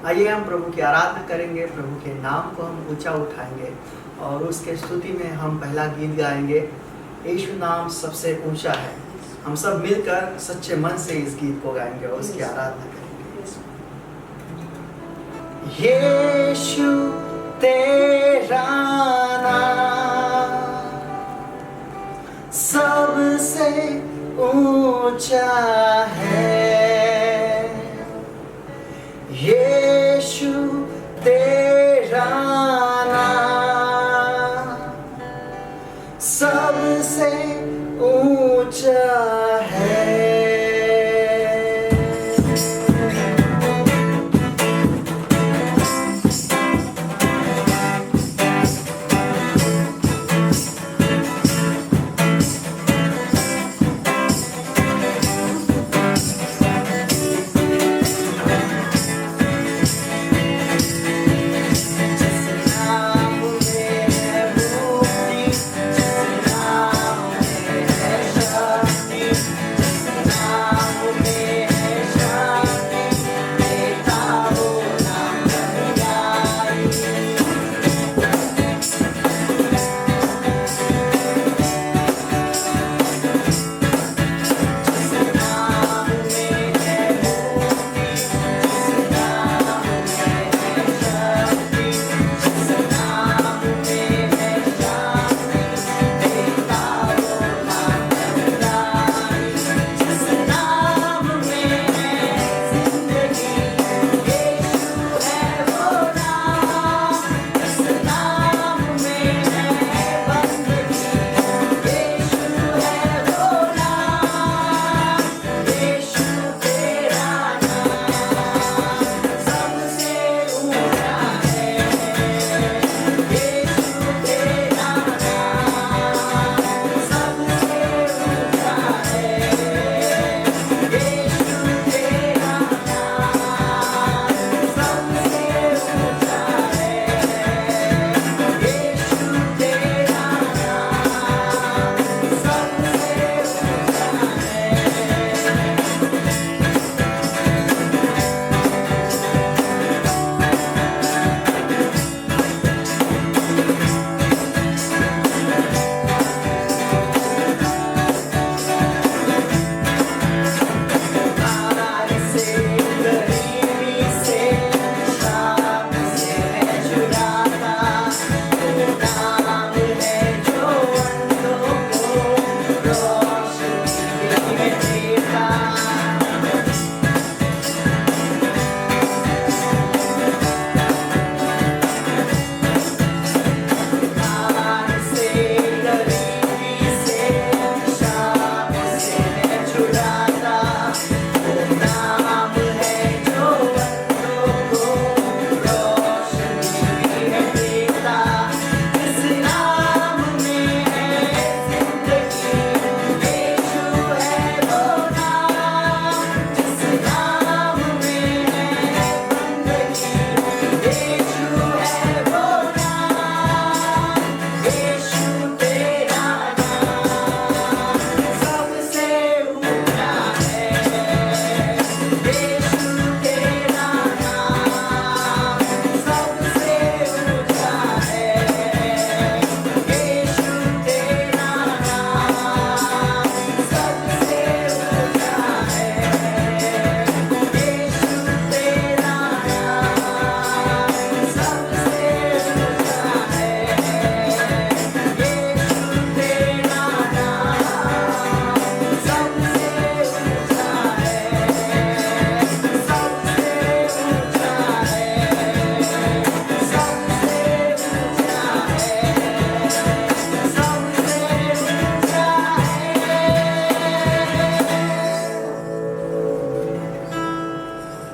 आइए हम प्रभु की आराधना करेंगे, प्रभु के नाम को हम ऊंचा उठाएंगे और उसके स्तुति में हम पहला गीत गाएंगे, यीशु नाम सबसे ऊंचा है। हम सब मिलकर सच्चे मन से इस गीत को गाएंगे और उसकी आराधना करेंगे। यीशु तेरा नाम सबसे ऊंचा है, यीशु तेरा नाम सबसे ऊंचा है।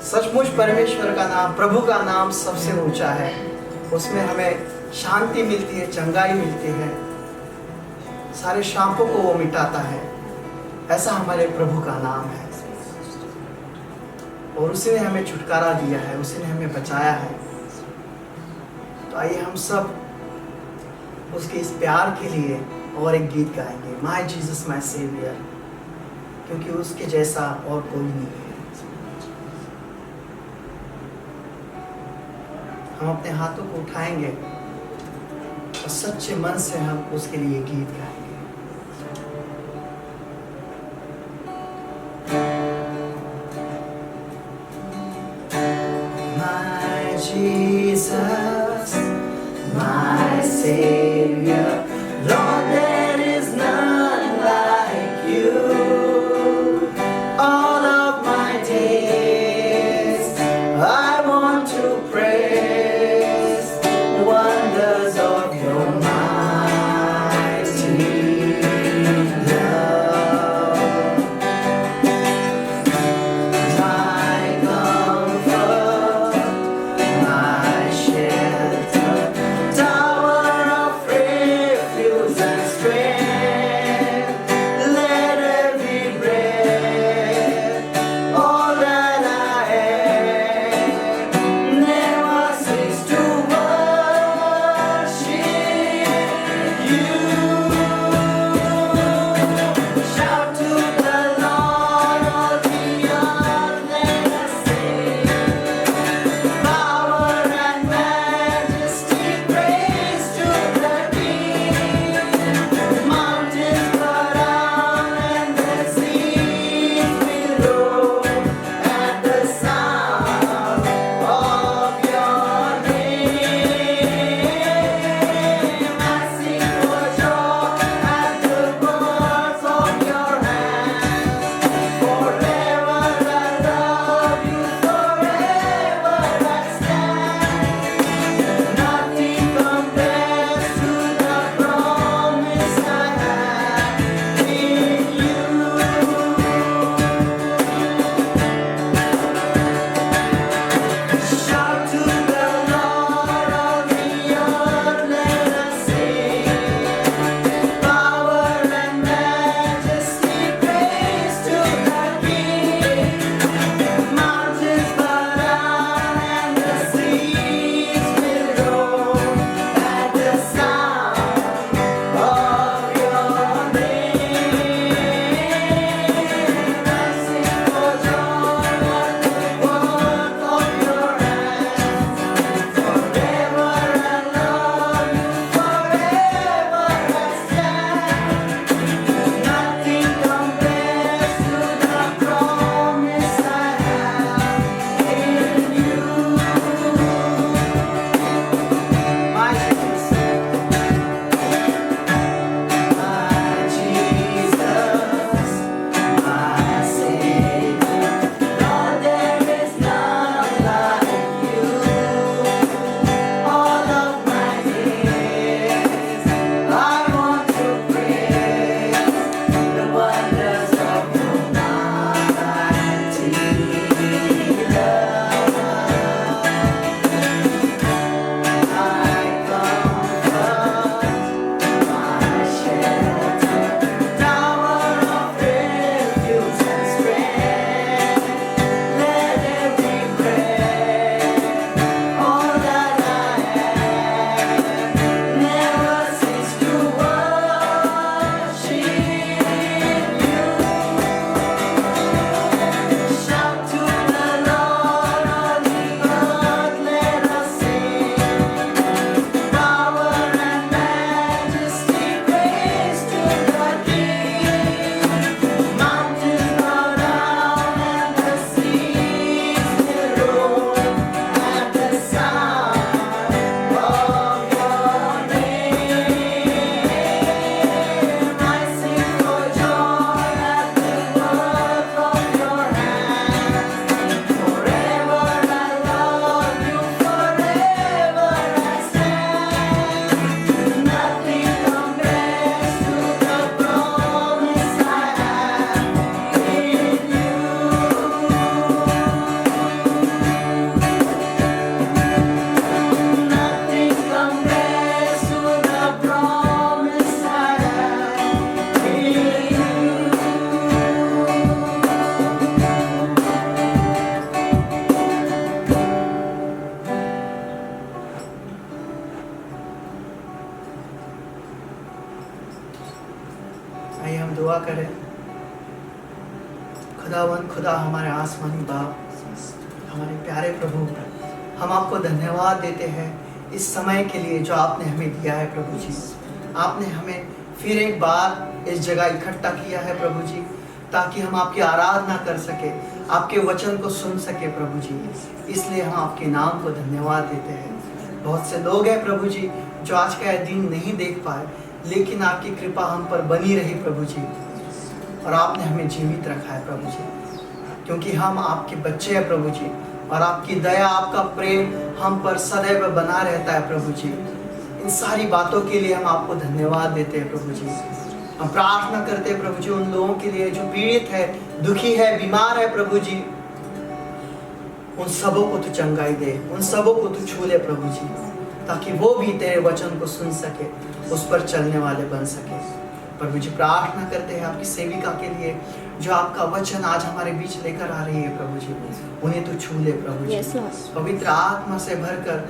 सचमुच परमेश्वर का नाम, प्रभु का नाम सबसे ऊंचा है। उसमें हमें शांति मिलती है, चंगाई मिलती है, सारे शापों को वो मिटाता है। ऐसा हमारे प्रभु का नाम है और उसी ने हमें छुटकारा दिया है, उसी ने हमें बचाया है। तो आइए हम सब उसके इस प्यार के लिए और एक गीत गाएंगे, माय जीसस माय सेवियर, क्योंकि उसके जैसा और कोई नहीं है। हम अपने हाथों को उठाएंगे और सच्चे मन से हम उसके लिए गीत गाएंगे। My Jesus, my Savior, Lord, there is none like you. All of my days, I want to praise the wonders of your mighty love. My comfort, my shelter, tower of refuge and strength. Let every breath, all that I am, never cease to worship you. Shout to the Lord, all the earth, let us sing. Power and majesty, praise to the King. Mountains bow down and the seas will roar at the sound of your name. I sing for joy at the works of your hands. Forever I love you, forever I stand. Nothing compares to the promise I have in you. Shout to the Lord, all the earth, let us sing. Power and majesty, praise to the King. Mountains bow down and the seas will roar at the sound of your name. I sing for joy at the work of your hands. Forever I love you, forever I stand. Nothing compares to the promise I have in you. My Jesus, my Savior, Lord, there is none like you. All of my days, I want to praise the wonders of your mighty love. My comfort, my shelter, tower of refuge and strength. Let every breath, all that I am, never cease to worship you. Shout to the Lord, all the earth, let us sing. Power and majesty, praise to the King. Mountains bow down and the seas will roar at the sound of your name. I sing for joy at the work of your hands. Forever I love you, forever I stand. Nothing compares to the promise I have in you. Nothing compares to the promise I have in you. आइए हम दुआ करें। खुदावन खुदा, हमारे आसमानी बाप, हमारे प्यारे प्रभु, हम आपको धन्यवाद देते हैं इस समय के लिए जो आपने हमें दिया है प्रभु जी। आपने हमें फिर एक बार इस जगह इकट्ठा किया है प्रभु जी, ताकि हम आपकी आराधना कर सके, आपके वचन को सुन सके प्रभु जी। इसलिए हम आपके नाम को धन्यवाद देते हैं। बहुत से लोग हैं प्रभु जी जो आज का यह दिन नहीं देख पाए, लेकिन आपकी कृपा हम पर बनी रही प्रभु जी, और आपने हमें जीवित रखा है प्रभु जी, क्योंकि हम आपके बच्चे हैं प्रभु जी, और आपकी दया, आपका प्रेम हम पर सदैव बना रहता है प्रभु जी। इन सारी बातों के लिए हम आपको धन्यवाद देते हैं प्रभु जी। हम प्रार्थना करते हैं प्रभु जी उन लोगों के लिए जो पीड़ित है, दुखी है, बीमार है प्रभु जी, उन सबों को तू चंगाई दे, उन सबों को तू छू ले प्रभु जी, ताकि वो भी तेरे वचन को सुन सके, उस पर चलने वाले बन सके प्रभु जी। प्रार्थना करते हैं आपकी सेविका के लिए जो आपका वचन आज हमारे बीच लेकर आ रही है प्रभु जी, उन्हें तू छू ले प्रभु जी। पवित्र आत्मा से भरकर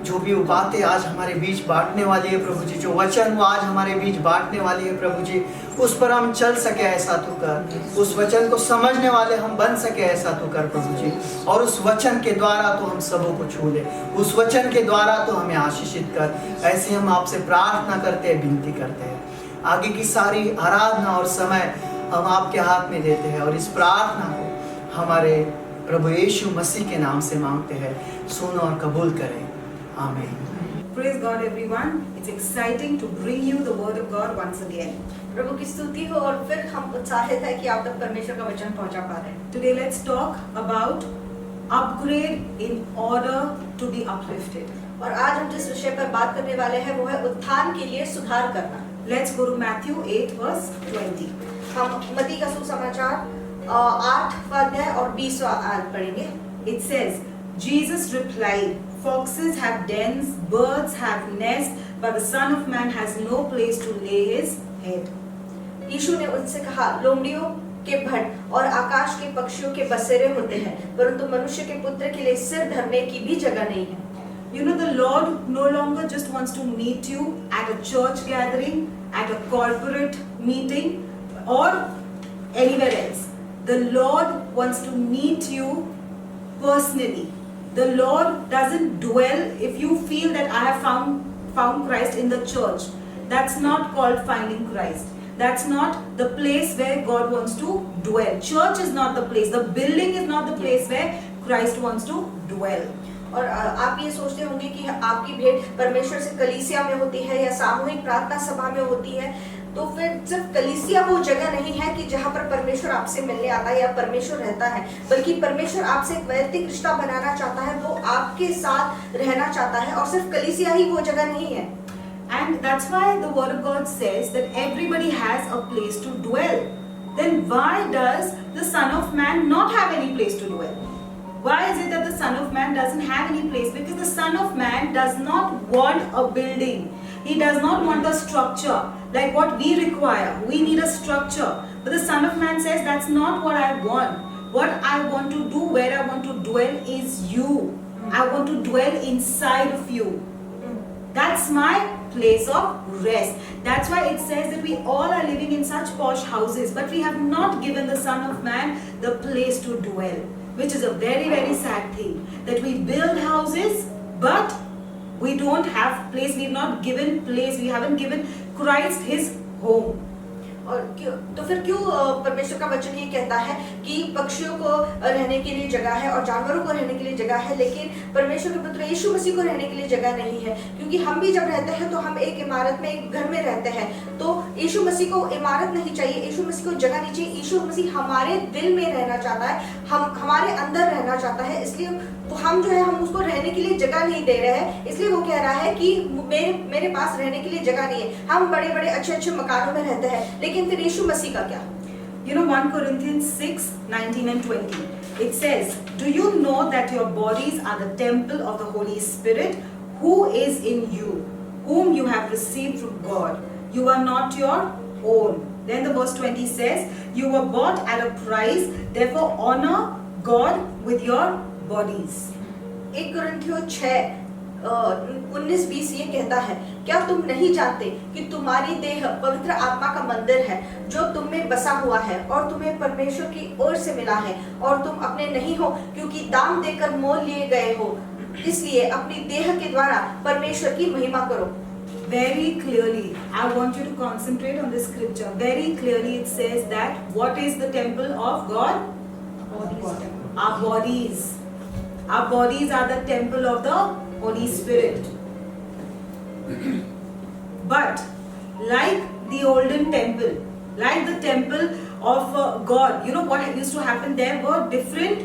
जो भी वो बातें आज हमारे बीच बांटने वाली है प्रभु जी, जो वचन वो आज हमारे बीच बांटने वाली है प्रभु जी, उस पर हम चल सके ऐसा तू कर, उस वचन को समझने वाले हम बन सके ऐसा तू कर प्रभु जी। और उस वचन के द्वारा तो हम सबों को छू ले, उस वचन के द्वारा तो हमें आशीषित कर। ऐसे हम आपसे प्रार्थना करते हैं, विनती करते हैं। आगे की सारी आराधना और समय हम आपके हाथ में देते हैं, और इस प्रार्थना को हमारे प्रभु यीशु मसीह के नाम से मांगते हैं। सुनो और कबूल करें, आमीन। Praise God everyone. It's exciting to bring you the word of God once again. प्रभु की स्तुति हो, और फिर हम उत्साहित है कि आप तक परमेश्वर का वचन पहुंचा पा रहे हैं। Today let's talk about upgrade in order to be uplifted. और आज हम जिस विषय पर बात करने वाले हैं वो है उत्थान के लिए सुधार करना। Let's go to Matthew 8 verse 20. हम मत्ती का सुसमाचार 8वां अध्याय और 20वां आयत पढ़ेंगे। It says, Jesus replied, "Foxes have dens, birds have nests, but the Son of Man has no place to lay his head." यीशु ने उनसे कहा, लोमड़ियों के भट्ट और आकाश के पक्षियों के बसेरे होते हैं, परंतु मनुष्य के पुत्र के लिए सिर धरने की भी जगह नहीं है। You know, the Lord no longer just wants to meet you at a church gathering, at a corporate meeting, or anywhere else. The Lord wants to meet you personally. The Lord doesn't dwell if you feel that I have found Christ in the church. That's not called finding Christ. That's not the place where God wants to dwell. Church is not the place. The building is not the place where Christ wants to dwell. और आप ये सोचते होंगे कि आपकी भेंट परमेश्वर से कलीसिया में होती है या सामूहिक प्रार्थना सभा में होती है, तो फिर सिर्फ कलीसिया वो जगह नहीं है कि जहाँ पर परमेश्वर आपसे मिलने आता है या परमेश्वर रहता है, बल्कि परमेश्वर आपसे एक वैयक्तिक रिश्ता बनाना चाहता है, वो आपके साथ रहना चाहता है, और सिर्फ कलीसिया ही वो जगह नहीं है। And that's why the word of God says that everybody has a place to dwell. Then why does the Son of Man not have any place to dwell? Why is it that the Son of Man doesn't have any place? Because the Son of Man does not want a building. He does not want a structure like what we require. We need a structure. But the Son of Man says, that's not what I want. What I want to do, where I want to dwell is you. I want to dwell inside of you. That's my place of rest. That's why it says that we all are living in such posh houses, but we have not given the Son of Man the place to dwell, which is a very, very sad thing. That we build houses, but we don't have place. We've not given place. We haven't given Christ his home. और क्यों, तो फिर क्यों परमेश्वर का वचन ये कहता है कि पक्षियों को रहने के लिए जगह है और जानवरों को रहने के लिए जगह है, लेकिन परमेश्वर के पुत्र यीशु मसीह को रहने के लिए जगह नहीं है? क्योंकि हम भी जब रहते हैं तो हम एक इमारत में, एक घर में रहते हैं, तो यीशु मसीह को इमारत नहीं चाहिए, यीशु मसीह को जगह नहीं चाहिए। यीशु मसीह हमारे दिल में रहना चाहता है, हम हमारे अंदर रहना चाहता है, इसलिए तो हम जो है हम उसको रहने के लिए जगह नहीं दे रहे हैं। इसलिए वो कह रहा है कि मेरे पास रहने के लिए जगह नहीं है। हम बड़े बड़े अच्छे अच्छे मकानों में रहते हैं, लेकिन फिर यीशु मसीह का क्या? You know, 1 Corinthians 6:19 and 20. It says, "Do you know that your bodies are the temple of the Holy Spirit, who is in you, whom you have received from God? You are not your own." Then the verse 20 says, "You were bought at a price, therefore honor God with your bodies." 1 कुरिन्थियों 6:19-20 ये कहता है, क्या तुम नहीं जानते कि तुम्हारी देह पवित्र आत्मा का मंदिर है जो तुम में बसा हुआ है और तुम्हें परमेश्वर की ओर से मिला है, और तुम अपने नहीं हो क्योंकि दाम देकर मोल लिए गए हो। इसलिए अपनी देह के द्वारा परमेश्वर की महिमा करो। Very clearly, I want you to concentrate on this scripture. Very clearly it says that what is the temple of God? Our bodies. Our bodies are the temple of the Holy Spirit. But like the olden temple, like the temple of God, you know what used to happen? There were different,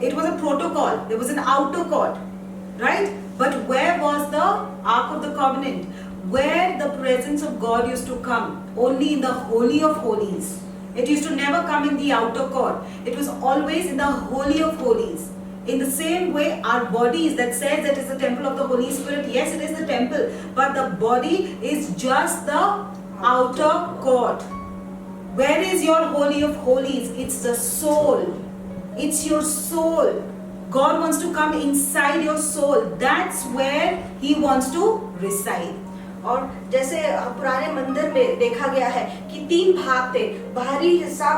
it was a protocol. There was an outer court, right? But where was the Ark of the Covenant? Where the presence of God used to come? Only in the Holy of Holies. It used to never come in the outer court. It was always in the Holy of Holies. In the same way, our bodies that says that it's the temple of the Holy Spirit, yes, it is the temple, but the body is just the outer court. Where is your Holy of Holies? It's the soul. It's your soul. God wants to come inside your soul. That's where He wants to reside. और जैसे पुराने मंदिर में देखा गया है कि 3 भाग थे, बाहरी हिस्सा,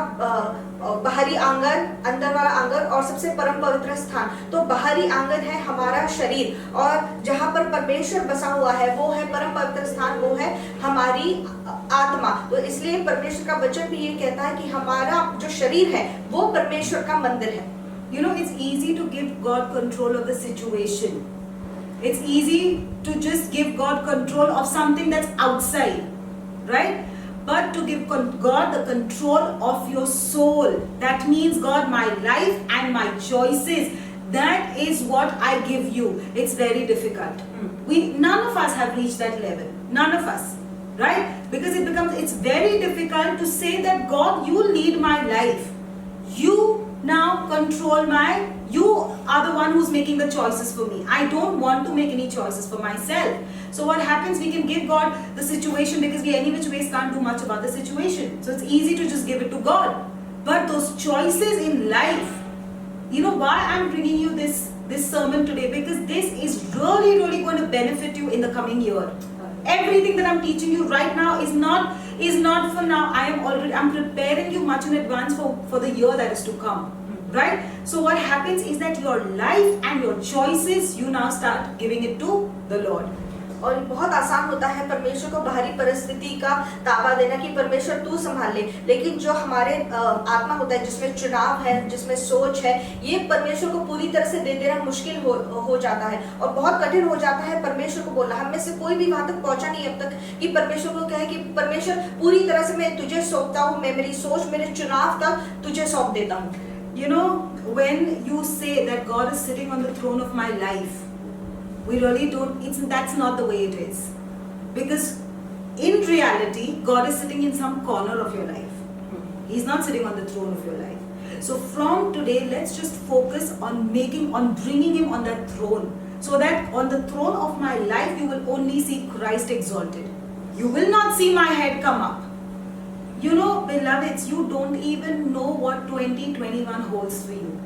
बाहरी आंगन, अंदर वाला आंगन और सबसे परम पवित्र स्थान। तो बाहरी आंगन है हमारा शरीर और जहाँ पर परमेश्वर बसा हुआ है वो है परम पवित्र स्थान, वो है हमारी आत्मा। तो इसलिए परमेश्वर का वचन भी ये कहता है कि हमारा जो शरीर है वो परमेश्वर का मंदिर है। You know, it's easy to give God control of the situation. It's easy to just give God control of something that's outside, right? But to give God the control of your soul, that means God, my life and my choices, that is what I give you. It's very difficult. None of us have reached that level. None of us, right? Because it's very difficult to say that God, you lead my life. You now control you are the one who's making the choices for me. I don't want to make any choices for myself. So what happens, we can give God the situation because we any which ways can't do much about the situation. So it's easy to just give it to God. But those choices in life, you know why I'm bringing you this sermon today? Because this is really going to benefit you in the coming year. Everything that I'm teaching you right now is not for now. I'm preparing you much in advance for the year that is to come. Right? So what happens is that your life and your choices, you now start giving it to the Lord. और बहुत आसान होता है परमेश्वर को बाहरी परिस्थिति का ताबा देना कि परमेश्वर तू संभाल ले, लेकिन जो हमारे आत्मा होता है जिसमें चुनाव है, जिसमें सोच है, ये परमेश्वर को पूरी तरह से दे देना मुश्किल हो जाता है और बहुत कठिन हो जाता है परमेश्वर को बोलना। हम में से कोई भी वहां तक पहुंचा नहीं अब तक कि परमेश्वर को कहे कि परमेश्वर पूरी तरह से मैं तुझे सौंपता हूँ, मैं मेरी सोच, मेरे चुनाव तक तुझे सौंप देता हूँ। You know, when you say that God is sitting on the throne of my life, we really don't, that's not the way it is. Because in reality, God is sitting in some corner of your life. He's not sitting on the throne of your life. So from today, let's just focus on bringing Him on that throne. So that on the throne of my life, you will only see Christ exalted. You will not see my head come up. You know, beloveds, you don't even know what 2021 holds for you.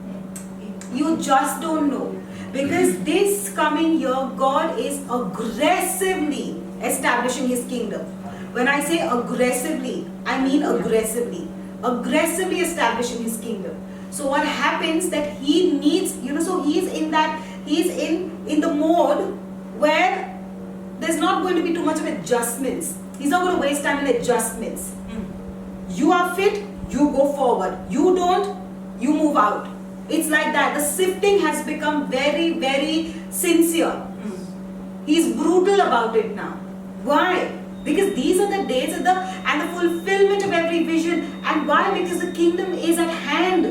You just don't know. Because this coming year, God is aggressively establishing His kingdom. When I say aggressively, I mean aggressively. Aggressively establishing His kingdom. So what happens that He needs, so He's in the mode where there's not going to be too much of adjustments. He's not going to waste time in adjustments. You are fit, you go forward. You don't, you move out. It's like that. The sifting has become very, very sincere. He's brutal about it now. Why? Because these are the days and the fulfillment of every vision. And why? Because the kingdom is at hand.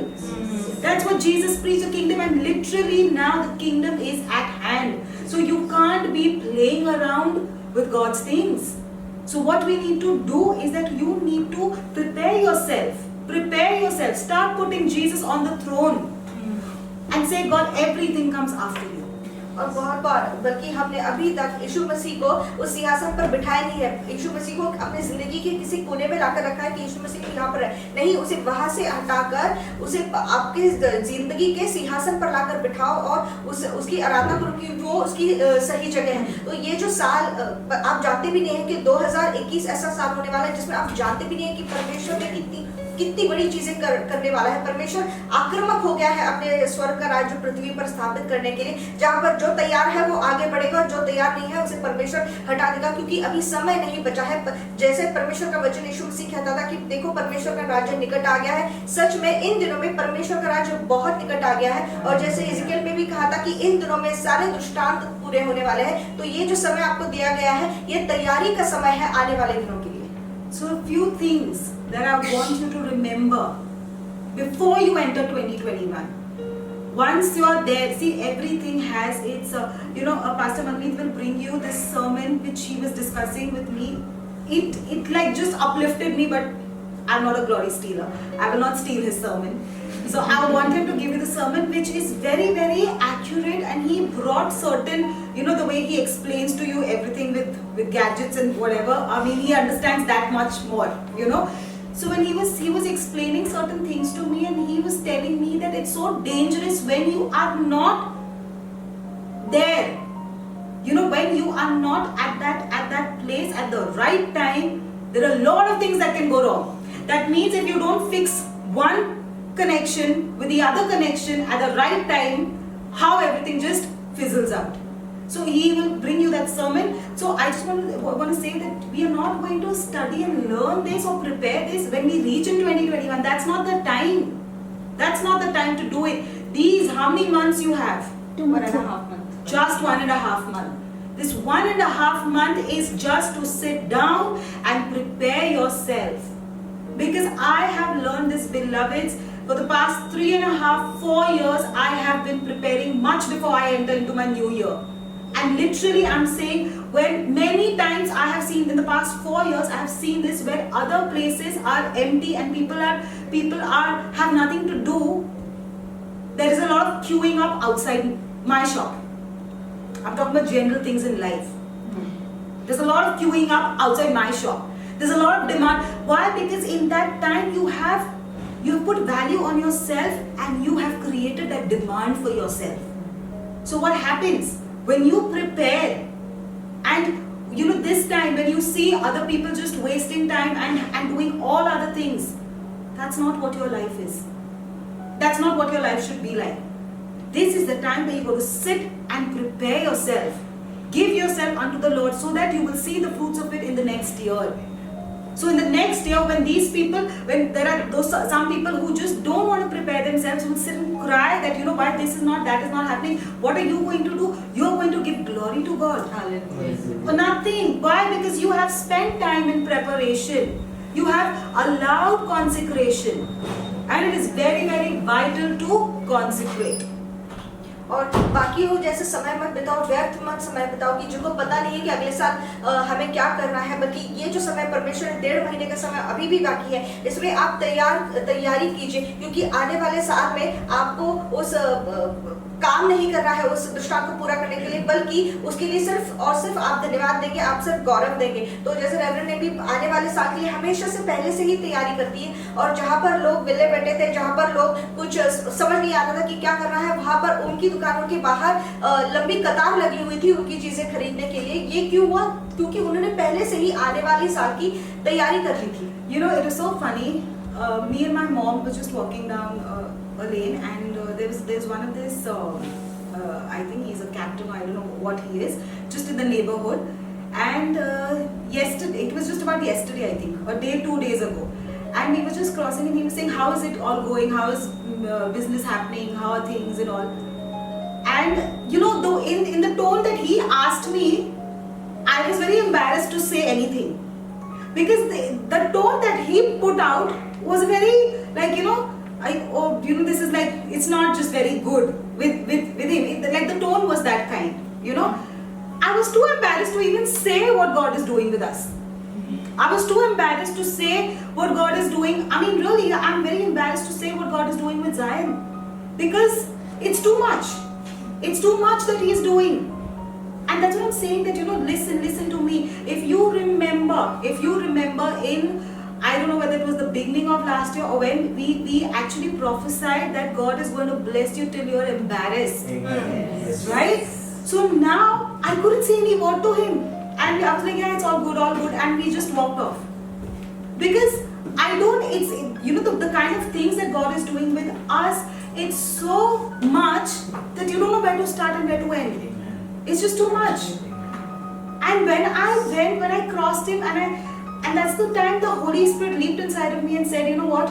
That's what Jesus preached, the kingdom, and literally now the kingdom is at hand. So you can't be playing around with God's things. So what we need to do is that you need to prepare yourself. Prepare yourself. Start putting Jesus on the throne. And say, God, everything comes after you. और बहुत बार बल्कि हमने अभी तक यीशु मसीह को उस सिंहासन पर बिठाया नहीं है। यीशु मसीह को अपने जिंदगी के किसी कोने में लाकर रखा है कि यीशु मसीह को यहाँ पर है, नहीं, उसे वहां से हटाकर उसे आपके जिंदगी के सिंहासन पर लाकर बिठाओ और उसकी आराधना करो कि वो उसकी सही जगह है। तो ये जो साल आप जानते भी नहीं है कि 2021 ऐसा साल होने वाला है जिसमें आप जानते भी नहीं है कि परमेश्वर ने कितनी कितनी बड़ी चीजें करने वाला है। परमेश्वर आक्रामक हो गया है अपने स्वर्ग का राज्य पृथ्वी पर स्थापित करने के लिए, जहां पर जो तैयार है वो आगे बढ़ेगा और जो तैयार नहीं है उसे परमेश्वर हटा देगा, क्योंकि अभी समय नहीं बचा है। जैसे परमेश्वर का वचन यीशु मसीह कहता था कि देखो परमेश्वर का राज्य निकट आ गया है। सच में इन दिनों में परमेश्वर का राज्य बहुत निकट आ गया है, और जैसे इज़राइल में भी कहा था कि इन दिनों में सारे दृष्टांत पूरे होने वाले हैं। तो ये जो समय आपको दिया गया है, ये तैयारी का समय है आने वाले दिनों के लिए। So a few things that I want you to remember before you enter 2021. Once you are there, see, everything has its, Pastor Manmeet will bring you this sermon which he was discussing with me. It like just uplifted me, but I'm not a glory stealer. I will not steal his sermon. So I want him to give you the sermon which is very, very accurate, and he brought certain, the way he explains to you everything with gadgets and whatever. I mean, he understands that much more, So when he was explaining certain things to me, and he was telling me that it's so dangerous when you are not there. When you are not at that place at the right time, there are a lot of things that can go wrong. That means if you don't fix one connection with the other connection at the right time, how everything just fizzles out. So he will bring you that sermon. So I just want to say that we are not going to study and learn this or prepare this when we reach in 2021. That's not the time. That's not the time to do it. These, how many months you have? 1.5 months. Just 1.5 months. This 1.5 months is just to sit down and prepare yourself. Because I have learned this, beloveds, for the past 3.5, 4 years, I have been preparing much before I enter into my new year. And literally I'm saying, when many times I have seen in the past 4 years, I have seen this where other places are empty and people have nothing to do. There is a lot of queuing up outside my shop. I'm talking about general things in life. There's a lot of queuing up outside my shop. There's a lot of demand. Why? Because in that time you have put value on yourself, and you have created that demand for yourself. So what happens when you prepare, and this time when you see other people just wasting time and doing all other things, that's not what your life is. That's not what your life should be like. This is the time where you got to sit and prepare yourself. Give yourself unto the Lord, so that you will see the fruits of it in the next year. So in the next year, when there are some people who just don't want to prepare themselves, who will sit and cry that, why this is not, that is not happening. What are you going to do? You are going to give glory to God. Hallelujah. For nothing. Why? Because you have spent time in preparation. You have allowed consecration. And it is very, very vital to consecrate. और बाकी हो जैसे समय मत बिताओ, व्यर्थ मत समय बिताओ, कि जिनको पता नहीं है कि अगले साल हमें क्या करना है, बल्कि ये जो समय परमेश्वर 1.5 महीने का समय अभी भी बाकी है, इसमें आप तैयारी कीजिए, क्योंकि आने वाले साल में आपको उस काम नहीं करना है उस दृष्टांत को पूरा करने के लिए, बल्कि उसके लिए सिर्फ और सिर्फ आप धन्यवाद देंगे, आप सिर्फ गौरव देंगे। तो जैसे रेवरेंड ने भी आने वाले साल के लिए हमेशा से पहले से ही तैयारी करती है, और जहाँ पर लोग विले बैठे थे, जहाँ पर लोग कुछ समझ नहीं आता था कि क्या करना है, वहाँ पर उनकी दुकानों के बाहर लंबी कतार लगी हुई थी उनकी चीजें खरीदने के लिए। ये क्यों हुआ? क्योंकि उन्होंने पहले से ही आने वाले साल की तैयारी कर ली थी। It was so funny. Me and my mom were just walking down a lane, and there's one of this, I think he's a captain, I don't know what he is, just in the neighborhood. And yesterday, it was just about yesterday, I think, or 2 days ago. And we were just crossing, and he was saying, how is it all going? How is business happening? How are things and all? And though in the tone that he asked me, I was very embarrassed to say anything, because the tone that he put out was very like, this is like, it's not just very good with him. Like the tone was that kind, I was too embarrassed to even say what God is doing with us. I was too embarrassed to say what God is doing. I mean, really, I'm very embarrassed to say what God is doing with Zion, because it's too much. It's too much that He is doing. And that's what I'm saying, that, listen to me. If you remember in, I don't know whether it was the beginning of last year or when we actually prophesied that God is going to bless you till you're embarrassed. Amen. Right? So now I couldn't say any word to him. And I was like, yeah, it's all good. And we just walked off. Because the kind of things that God is doing with us, it's so much that you don't know where to start and where to end. It's just too much. And when I crossed him, and that's the time the Holy Spirit leaped inside of me and said, you know what?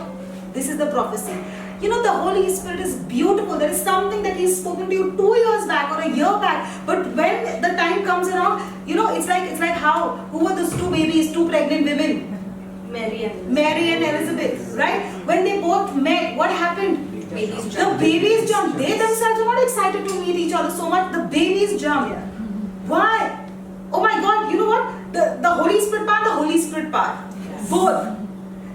This is the prophecy. The Holy Spirit is beautiful. There is something that He's spoken to you 2 years back or a year back. But when the time comes around, it's like who were those two babies, two pregnant women? Mary and Elizabeth, right? When they both met, what happened? The babies jumped. They themselves are not excited to meet each other so much. The babies jumped. Why? Oh my God, you know what? The Holy Spirit part, the Holy Spirit part. Yes. Both.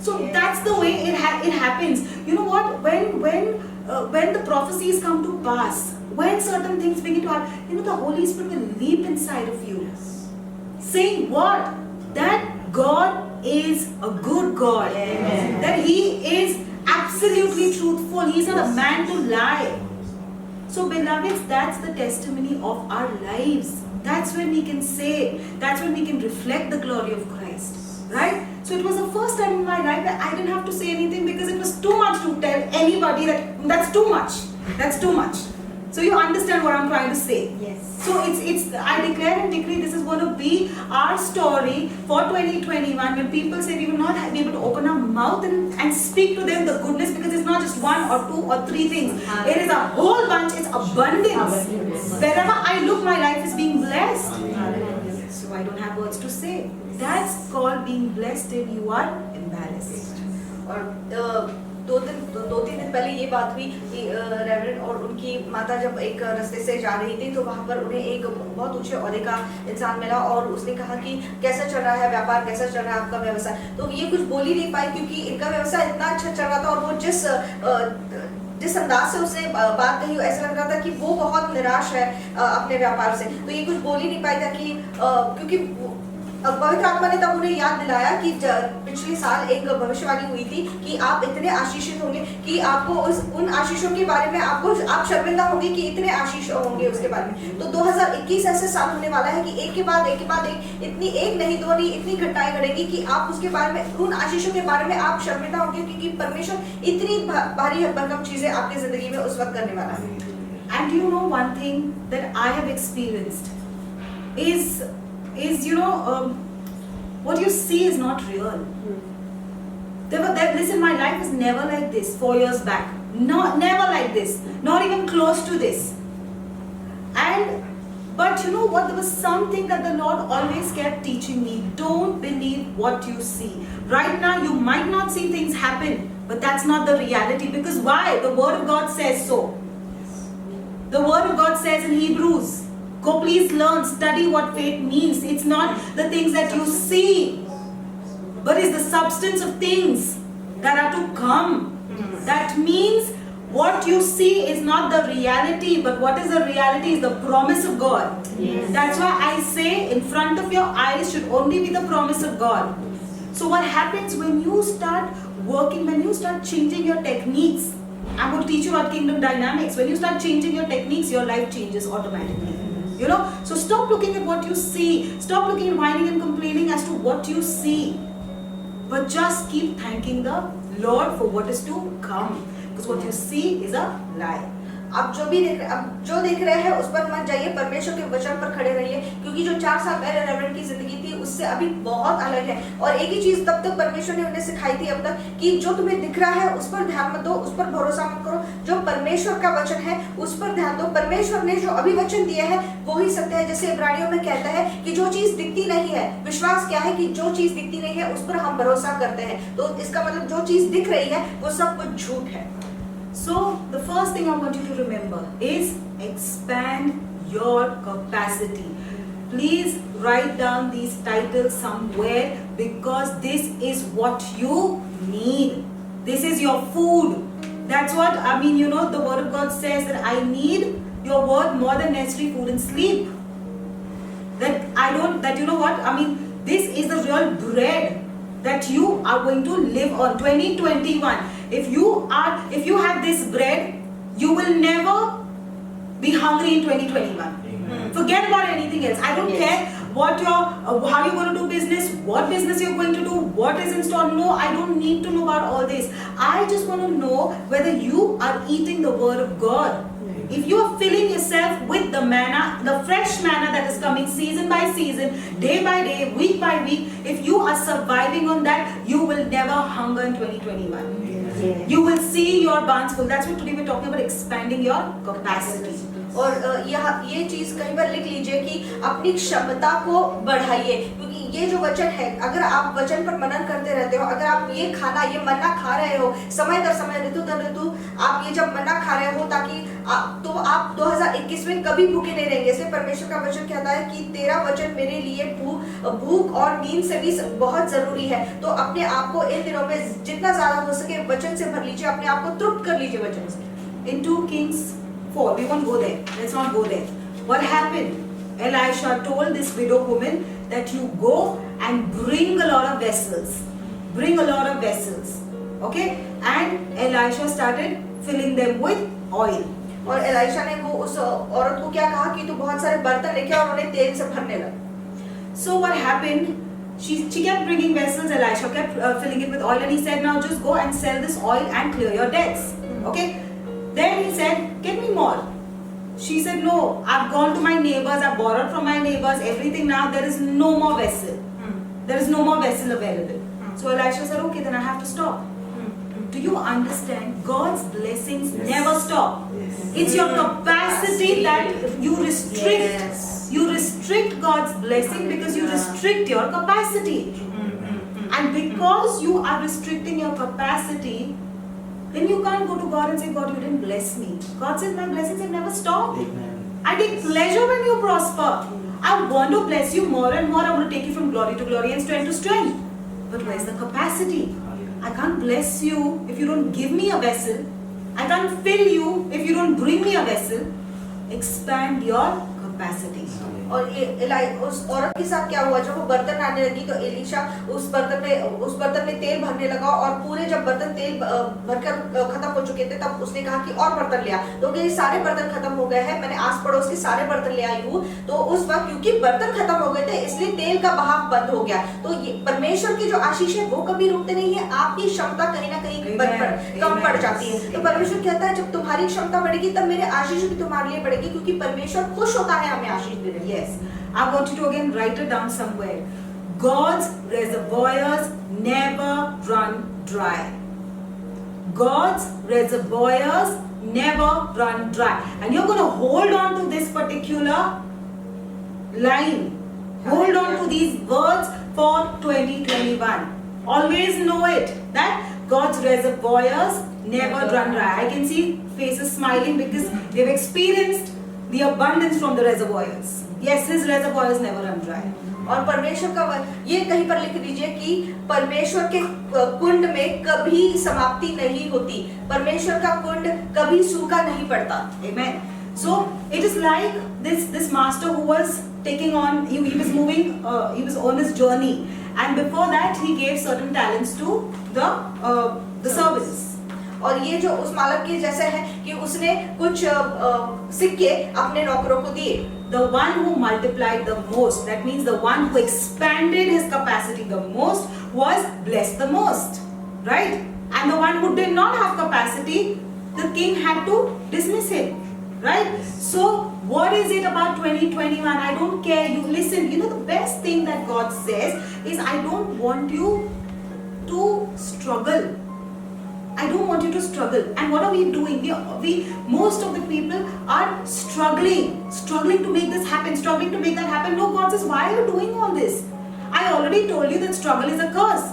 So that's the way it happens. You know what? When the prophecies come to pass, when certain things begin to happen, the Holy Spirit will leap inside of you. Yes. Saying what? That God is a good God. Amen. That He is absolutely truthful. He's not a man to lie. So beloveds, that's the testimony of our lives. That's when we can say, that's when we can reflect the glory of Christ. Right? So it was the first time in my life that I didn't have to say anything because it was too much to tell anybody that's too much. That's too much. So you understand what I'm trying to say. Yes. So I declare and decree this is going to be our story for 2021 when people say we will not be able to open our mouth and speak to them the goodness, because it's not just one or two or three things. It is a whole bunch. It's abundance. Wherever I look, my life is being blessed. So I don't have words to say. That's called being blessed till you are embarrassed. और दो तीन दिन पहले ये बात हुई कि reverend और उनकी माता जब एक रास्ते से जा रही थी तो वहाँ पर उन्हें एक बहुत ऊंचे ओहदे का इंसान मिला और उसने कहा कि कैसा चल रहा है व्यापार, कैसा चल रहा है आपका व्यवसाय। तो ये कुछ बोल ही नहीं पाई क्योंकि इनका व्यवसाय इतना अच्छा चल रहा था और वो जिस अंदाज से उसने बात कही ऐसा लग रहा था कि वो बहुत निराश है अपने व्यापार से। तो ये कुछ बोल ही नहीं पाया था कि क्योंकि पवित्र आत्मा ने तब उन्हें याद दिलाया कि पिछले साल एक भविष्यवाणी हुई थी कि आप इतने आशीषित होंगे कि आपको उन आशीषों के बारे में आप शर्मिंदा होंगे कि इतने आशीष होंगे उसके बारे में। तो 2021 ऐसे साल होने वाला है कि एक के बाद एक इतनी एक नहीं दो नहीं इतनी घटनाएं घटेगी कि आप उसके बारे में उन आशीषों के बारे में आप शर्मिंदा होंगे क्योंकि परमेश्वर इतनी भारी भरकम चीजें आपकी जिंदगी में उस वक्त करने वाला है। And you know one thing that I have experienced is what you see is not real. Listen, my life was never like this 4 years back. Never like this. Not even close to this. But you know what? There was something that the Lord always kept teaching me. Don't believe what you see. Right now, you might not see things happen, but that's not the reality. Because why? The Word of God says so. The Word of God says in Hebrews, go please learn, study what faith means. It's not the things that you see, but it's the substance of things that are to come. That means what you see is not the reality, but what is the reality is the promise of God. Yes. That's why I say in front of your eyes should only be the promise of God. So what happens when you start working, when you start changing your techniques? I'm going to teach you about kingdom dynamics. When you start changing your techniques, your life changes automatically. So stop looking at what you see. Stop looking and whining and complaining as to what you see. But just keep thanking the Lord for what is to come. Because what you see is a lie. आप जो देख रहे हैं उस पर मत जाइए, परमेश्वर के वचन पर खड़े रहिए क्योंकि जो 4 साल पहले रेवरेंड की जिंदगी थी उससे अभी बहुत अलग है। और एक ही चीज तब तक परमेश्वर ने उन्हें सिखाई थी अब तक कि जो तुम्हें दिख रहा है उस पर ध्यान मत दो, उस पर भरोसा मत करो। जो परमेश्वर का वचन है उस पर ध्यान दो। परमेश्वर ने जो अभी वचन दिया है वो ही सत्य है। जैसे इब्रानियों में कहता है कि जो चीज दिखती नहीं है, विश्वास क्या है कि जो चीज दिखती नहीं है उस पर हम भरोसा करते हैं। तो इसका मतलब जो चीज दिख रही है वो सब कुछ झूठ है। So the first thing I want you to remember is expand your capacity. Please write down these titles somewhere because this is what you need. This is your food. That's what the Word of God says that I need your word more than necessary food and sleep. This is the real bread that you are going to live on. 2021. If you have this bread, you will never be hungry in 2021. Forget about anything else. I don't care how you're going to do business, what business you're going to do, what is in store. No, I don't need to know about all this. I just want to know whether you are eating the word of God. If you are filling yourself with the manna, the fresh manna that is coming season by season, day by day, week by week, if you are surviving on that, you will never hunger in 2021. Yes. You will see your barns full. That's what today we're talking about, expanding your capacity. और ये चीज कहीं पर लिख लीजिए कि अपनी क्षमता को बढ़ाइए, क्योंकि ये जो वचन है, अगर आप वचन पर मनन करते रहते हो, अगर आप ये खाना, ये मन्ना खा रहे हो समय दर समय, ऋतु दर ऋतु, आप ये जब मन्ना खा रहे हो ताकि तो आप 2021 में कभी भूखे नहीं रहेंगे। इसलिए परमेश्वर का वचन कहता है कि तेरा वचन मेरे लिए भूख और नींद से भी बहुत जरूरी है। तो अपने आप को इन दिनों में जितना ज्यादा हो सके वचन से भर लीजिए, अपने आप को तृप्त कर लीजिए वचन से। In 2 Kings 4, we won't go there. Let's not go there. What happened? Elisha told this widow woman that you go and bring a lot of vessels. Bring a lot of vessels. Okay? And Elisha started filling them with oil. और Elisha ने वो उस औरत को क्या कहा कि तू बहुत सारे बर्तन लेके और उन्हें तेल से भरने लगा। So what happened? She kept bringing vessels. Elisha kept filling it with oil, and he said, now just go and sell this oil and clear your debts. Okay? Then he said, get me more. She said, no, I've gone to my neighbors, I've borrowed from my neighbors, everything. Now there is no more vessel. There is no more vessel available. So Elisha said, okay, then I have to stop. Do you understand? God's blessings never stop. Yes. It's your capacity that you restrict. Yes. You restrict God's blessing because you restrict your capacity. And because you are restricting your capacity, then you can't go to God and say, God, you didn't bless me. God says, my blessings have never stopped. Amen. I take pleasure when you prosper. I want to bless you more and more. I want to take you from glory to glory and strength to strength. But where's the capacity? I can't bless you if you don't give me a vessel. I can't fill you if you don't bring me a vessel. Expand your capacity. और उस औरत के साथ क्या हुआ, जब वो बर्तन आने लगी तो एलीशा उस बर्तन में तेल भरने लगा, और पूरे जब बर्तन तेल भरकर खत्म हो चुके थे तब उसने कहा कि और बर्तन ले आ। तो ये सारे बर्तन खत्म हो गए हैं, मैंने आस पड़ोस के सारे बर्तन ले आई हूँ। तो उस वक्त क्योंकि बर्तन खत्म हो गए थे इसलिए तेल का बहाव बंद हो गया। तो ये परमेश्वर की जो आशीष है वो कभी रुकते नहीं है, आपकी क्षमता कहीं ना कहीं कम पड़ जाती है। तो परमेश्वर कहता है जब तुम्हारी क्षमता बढ़ेगी तब मेरे आशीष भी तुम्हारे लिए बढ़ेगी, क्योंकि परमेश्वर खुश होता है हमें आशीष देने। Yes, I want you to again write it down somewhere. God's reservoirs never run dry. God's reservoirs never run dry. And you're going to hold on to this particular line. Hold on to these words for 2021. Always know it, that God's reservoirs never run dry. I can see faces smiling because they've experienced the abundance from the reservoirs. Yes, his reservoirs never run dry. और परमेश्वर का ये कहीं पर लिख दीजिए कि परमेश्वर के कुंड में कभी समाप्ति नहीं होती, परमेश्वर का कुंड कभी सूखा नहीं पड़ता। Amen. So it is like this master who was taking on, he was moving, he was on his journey, and before that he gave certain talents to the servants. और ये जो उस मालक के जैसे है कि उसने कुछ सिक्के अपने नौकरों को दिए। The one who multiplied the most, that means the one who expanded his capacity the most, was blessed the most, right? And the one who did not have capacity, the king had to dismiss him, right? So what is it about 2021? I don't care. You listen. You know, the best thing that God says is, I don't want you to struggle. I don't want you to struggle. And what are we doing? We most of the people are struggling to make this happen, struggling to make that happen. No, God says, why are you doing all this? I already told you that struggle is a curse.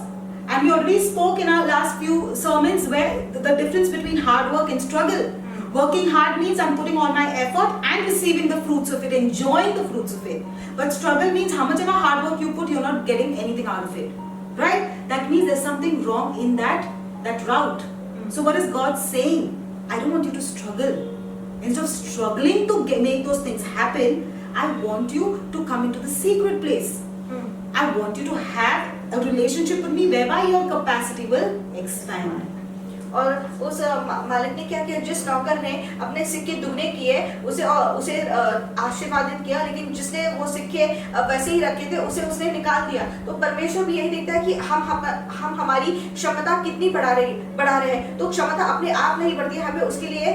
And we already spoke in our last few sermons where the difference between hard work and struggle. Working hard means I'm putting all my effort and receiving the fruits of it, enjoying the fruits of it. But struggle means how much ever hard work you put, you're not getting anything out of it. Right? That means there's something wrong in that route. So what is God saying? I don't want you to struggle. Instead of struggling to make those things happen, I want you to come into the secret place. I want you to have a relationship with me whereby your capacity will expand. और उस मालिक ने क्या किया, जिस नौकर ने अपने सिक्के दुगने किए उसे आशीर्वादित किया, लेकिन जिसने वो सिक्के वैसे ही रखे थे उसे उसने निकाल दिया। तो परमेश्वर भी यही देखता है कि हम हमारी क्षमता कितनी बढ़ा रहे हैं। तो क्षमता अपने आप नहीं बढ़ती है, हमें उसके लिए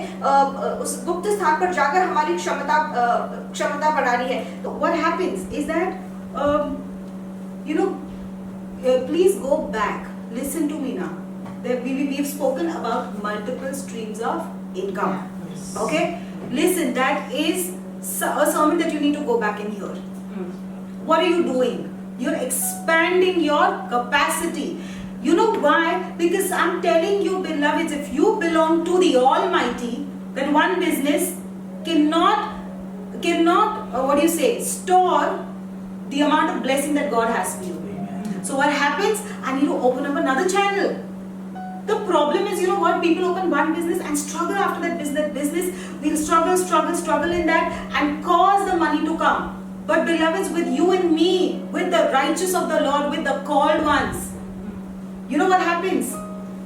उस गुप्त स्थान पर जाकर हमारी क्षमता बढ़ानी है। So what happens is that please go back, listen to me now. We've spoken about multiple streams of income. Yes. Okay, listen, that is a sermon that you need to go back and hear. What are you doing? You're expanding your capacity. You know why? Because I'm telling you, beloveds, if you belong to the Almighty, then one business cannot store the amount of blessing that God has for you. So what happens? I need to open up another channel. The problem is, you know what? People open one business and struggle after that business. We'll struggle in that and cause the money to come. But beloveds, with you and me, with the righteous of the Lord, with the called ones, you know what happens?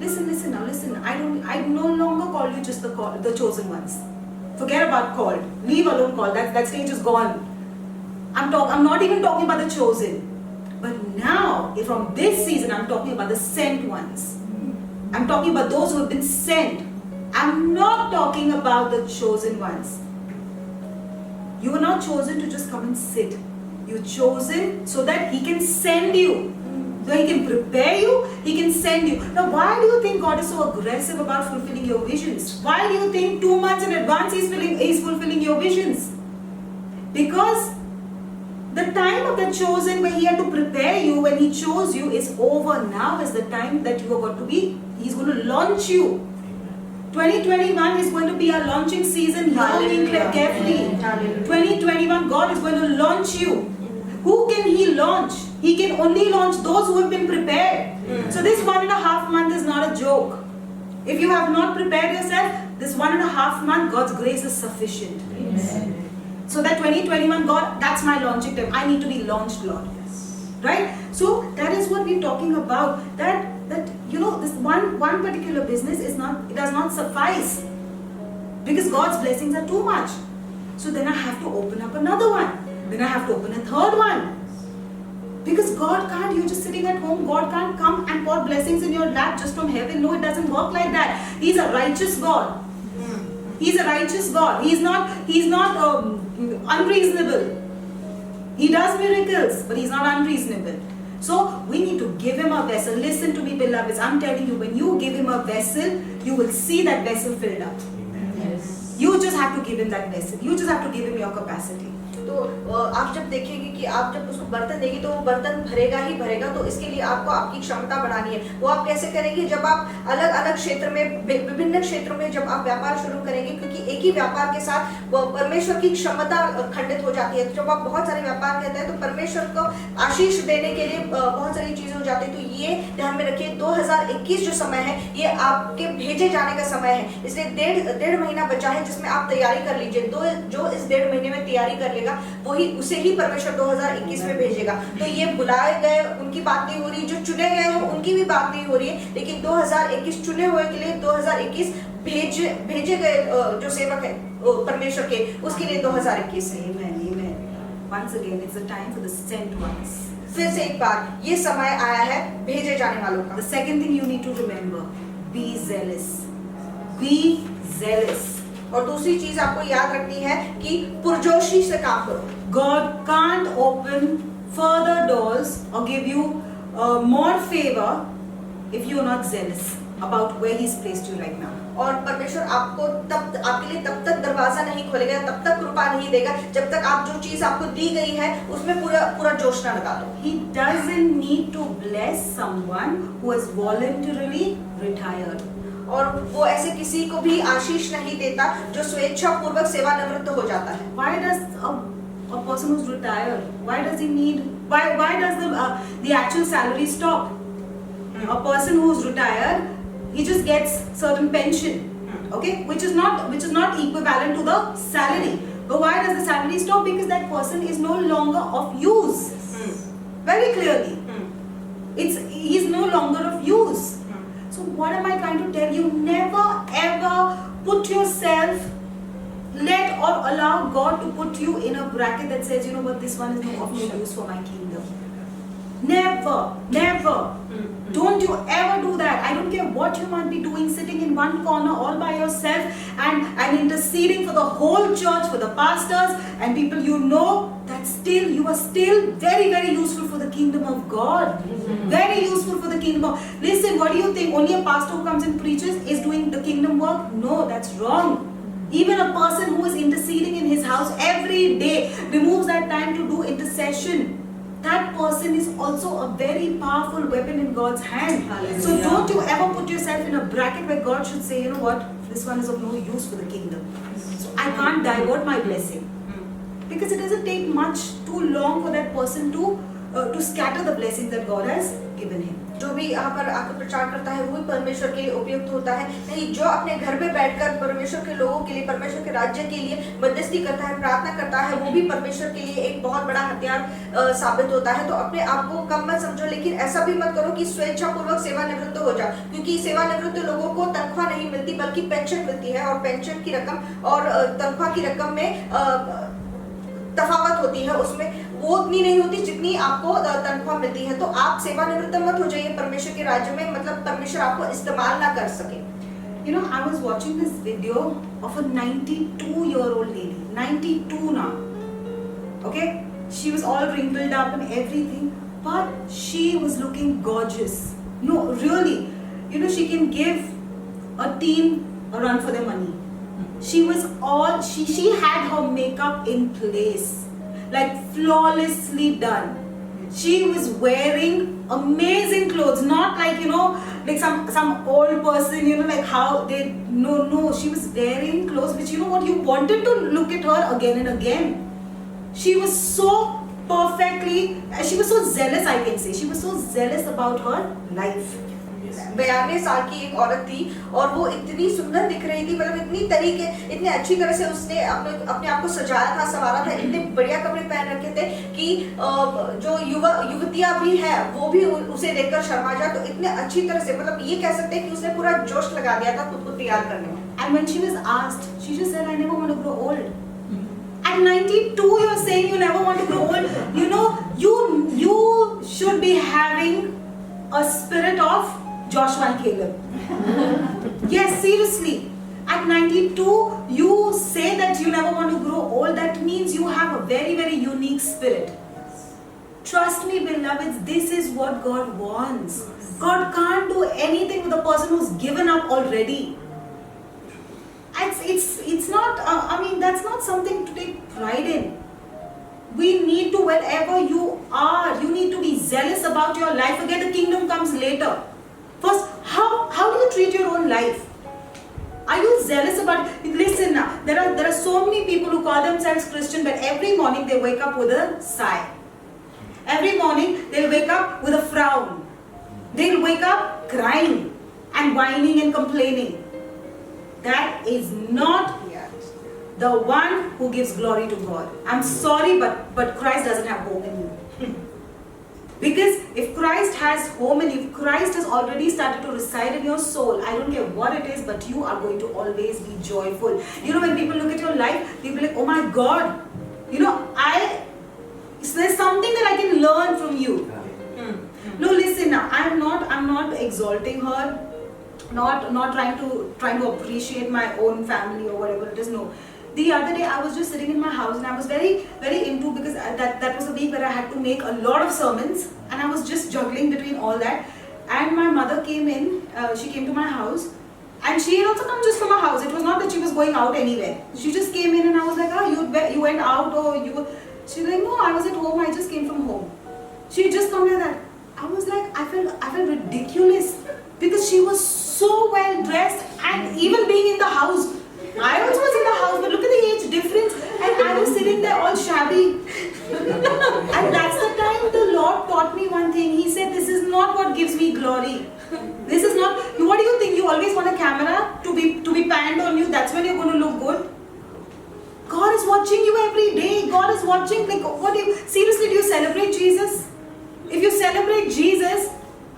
Listen now, listen. I no longer call you just the chosen ones. Forget about called. Leave alone called. That stage is gone. I'm not even talking about the chosen. But now, from this season, I'm talking about the sent ones. I'm talking about those who have been sent. I'm not talking about the chosen ones. You were not chosen to just come and sit. You're chosen so that He can send you. So He can prepare you, He can send you. Now, why do you think God is so aggressive about fulfilling your visions? Why do you think 2 months in advance He's fulfilling your visions? Because the time of the chosen, where He had to prepare you, when He chose you, is over. Now is the time that you are going to be, He's going to launch you. 2021 is going to be our launching season. Hear me carefully. 2021, God is going to launch you. Who can He launch? He can only launch those who have been prepared. So this 1.5 months is not a joke. If you have not prepared yourself, this 1.5 months, God's grace is sufficient. Amen. So that 2021, God, that's my launching time. I need to be launched, Lord. Right? So that is what we're talking about. That this one particular business does not suffice. Because God's blessings are too much. So then I have to open up another one. Then I have to open a third one. Because God can't, you're just sitting at home, God can't come and pour blessings in your lap just from heaven. No, it doesn't work like that. He's a righteous God. He's a righteous God. He's not unreasonable. He does miracles, but He's not unreasonable. So we need to give Him a vessel. Listen to me, beloveds. I'm telling you, when you give Him a vessel, you will see that vessel filled up. Yes. You just have to give Him that vessel. You just have to give Him your capacity. तो आप जब देखेंगे कि आप जब उसको बर्तन देंगे तो वो बर्तन भरेगा ही भरेगा। तो इसके लिए आपको आपकी क्षमता बढ़ानी है। वो आप कैसे करेंगे? जब आप अलग अलग क्षेत्र में, विभिन्न क्षेत्रों में जब आप व्यापार शुरू करेंगे, क्योंकि एक ही व्यापार के साथ परमेश्वर की क्षमता खंडित हो जाती है। तो जब आप बहुत सारे व्यापार करते हैं तो परमेश्वर को आशीष देने के लिए बहुत सारी चीजें हो जाती है। तो ये ध्यान में रखिए, 2021 जो समय है ये आपके भेजे जाने का समय है। इसलिए डेढ़ महीना बचा है जिसमें आप तैयारी कर लीजिए। जो इस 1.5 महीने में तैयारी कर लेगा उसे ही परमेश्वर 2021 में भेजेगा। तो ये बुलाए गए उनकी बात नहीं हो रही, जो चुने गए हैं उनकी भी बात नहीं हो रही है, लेकिन 2021 चुने हुए के लिए 2021 भेजे गए जो सेवक है परमेश्वर के, उसके लिए 2021 है। Amen. Once again, it's the time for the sent ones. फिर से एक बार ये समय आया है भेजे जाने वालों का। The second thing you need to remember, be zealous. Be zealous. और दूसरी चीज आपको याद रखनी है कि पुरजोशी से काम करो। God can't open further doors or give you more favor if you are not zealous about where He's placed you right now. और परमेश्वर आपके लिए तब तक दरवाजा नहीं खोलेगा, तब तक कृपा नहीं देगा जब तक आप जो चीज आपको दी गई है उसमें पूरा जोश ना लगा दो। He doesn't need to bless someone who has voluntarily retired. और वो ऐसे किसी को भी आशीष नहीं देता जो स्वेच्छा पूर्वक सेवानिवृत्त हो जाता है। Why does a person who's retired, why does the actual salary stop? A person who's retired, he just gets certain pension, okay, which is not equivalent to the salary. But why does the salary stop? Because that person is no longer of use. Very clearly, he's no longer of use. So what am I trying to tell you? Never ever put yourself, let or allow God to put you in a bracket that says, you know what, this one is of no use for my kingdom. Never, never. Don't you ever do that. I don't care what you might be doing, sitting in one corner all by yourself and interceding for the whole church, for the pastors and people you know, that still you are still very, very useful for the kingdom of God. Very useful for the kingdom of. Listen, what do you think? Only a pastor who comes and preaches is doing the kingdom work? No, that's wrong. Even a person who is interceding in his house every day, removes that time to do intercession. That person is also a very powerful weapon in God's hand. Hallelujah. So don't you ever put yourself in a bracket where God should say, you know what, this one is of no use for the kingdom. So I can't divert my blessing. Because it doesn't take much too long for that person to scatter the blessings that God has given him. जो भी यहाँ पर आकर प्रचार करता है वो ही परमेश्वर के लिए उपयुक्त होता है। नहीं, जो अपने घर में बैठकर परमेश्वर के लोगों के लिए, परमेश्वर के राज्य के लिए मध्यस्थी करता है, प्रार्थना करता है, वो भी परमेश्वर के लिए एक बहुत बड़ा हथियार साबित होता है। तो अपने आप को कम मत समझो, लेकिन ऐसा भी मत करो कि स्वेच्छापूर्वक सेवानिवृत्त हो जाओ, क्योंकि सेवानिवृत्त लोगों को तनख्वाह नहीं मिलती बल्कि पेंशन मिलती है, और पेंशन की रकम और तनख्वाह की रकम में तफावत होती है, उसमें वो उतनी नहीं होती जितनी आपको तनख्वाह मिलती है। तो आप सेवानिवृत्त मत हो जाइए परमेश्वर के राज्य में, मतलब परमेश्वर आपको इस्तेमाल ना कर सके। You know, I was watching this video of a 92-year-old lady, 92 now. Okay, she was all wrinkled up and everything, but she was looking gorgeous. No, really, you know, she can give a team a run for their money. She was all, she had her makeup in place, like flawlessly done. She was wearing amazing clothes, not like, you know, like some old person, you know, like how they, no, she was wearing clothes which, you know what, you wanted to look at her again and again. She was so perfectly, she was so zealous, I can say. She was so zealous about her life. 92 साल की एक औरत थी और वो इतनी सुंदर दिख रही थी, मतलब इतनी अच्छी तरह से उसने अपने आप को सजाया था, संवारा था, इतने बढ़िया कपड़े पहन रखे थे कि जो युवतियां भी है वो भी उसे देखकर शर्मा जाए। तो इतने अच्छी तरह से, मतलब ये कह सकते हैं कि उसने पूरा जोश लगा दिया था खुद को तैयार करने में। And when she was asked, she just said, I never want to grow old. At 92, you're saying you never want to grow old. You know, you should be having a spirit of Joshua and Caleb. Yes, seriously. At 92, you say that you never want to grow old. That means you have a very, very unique spirit. Trust me, beloveds, this is what God wants. God can't do anything with a person who's given up already. It's not, I mean, that's not something to take pride in. We need to, wherever you are, you need to be zealous about your life. Again, the kingdom comes later. First, how do you treat your own life? Are you zealous about it? Listen now, there are so many people who call themselves Christian, but every morning they wake up with a sigh. Every morning they'll wake up with a frown. They'll wake up crying and whining and complaining. That is not the one who gives glory to God. I'm sorry, but Christ doesn't have home in you. Because if Christ has home and if Christ has already started to reside in your soul, I don't care what it is, but you are going to always be joyful. You know, when people look at your life, they'll be like, oh my God, you know, there's something that I can learn from you. No, listen now, I'm not exalting her, not trying to appreciate my own family or whatever it is. No. The other day I was just sitting in my house and I was very, very into, because that was a week where I had to make a lot of sermons and I was just juggling between all that. And my mother came in, she came to my house, and she had also come just from her house. It was not that she was going out anywhere. She just came in and I was like, you went out, or you? She was like, no, I was at home, I just came from home. She had just come like that. I was like, I felt ridiculous because she was so well dressed, and even being in the house, I also was in the house, but look at the age difference, and I was sitting there all shabby. And that's the time the Lord taught me one thing. He said, this is not what gives me glory. This is not, what do you think? You always want a camera to be panned on you, that's when you're going to look good? God is watching you every day. God is watching, like, seriously, do you celebrate Jesus? If you celebrate Jesus,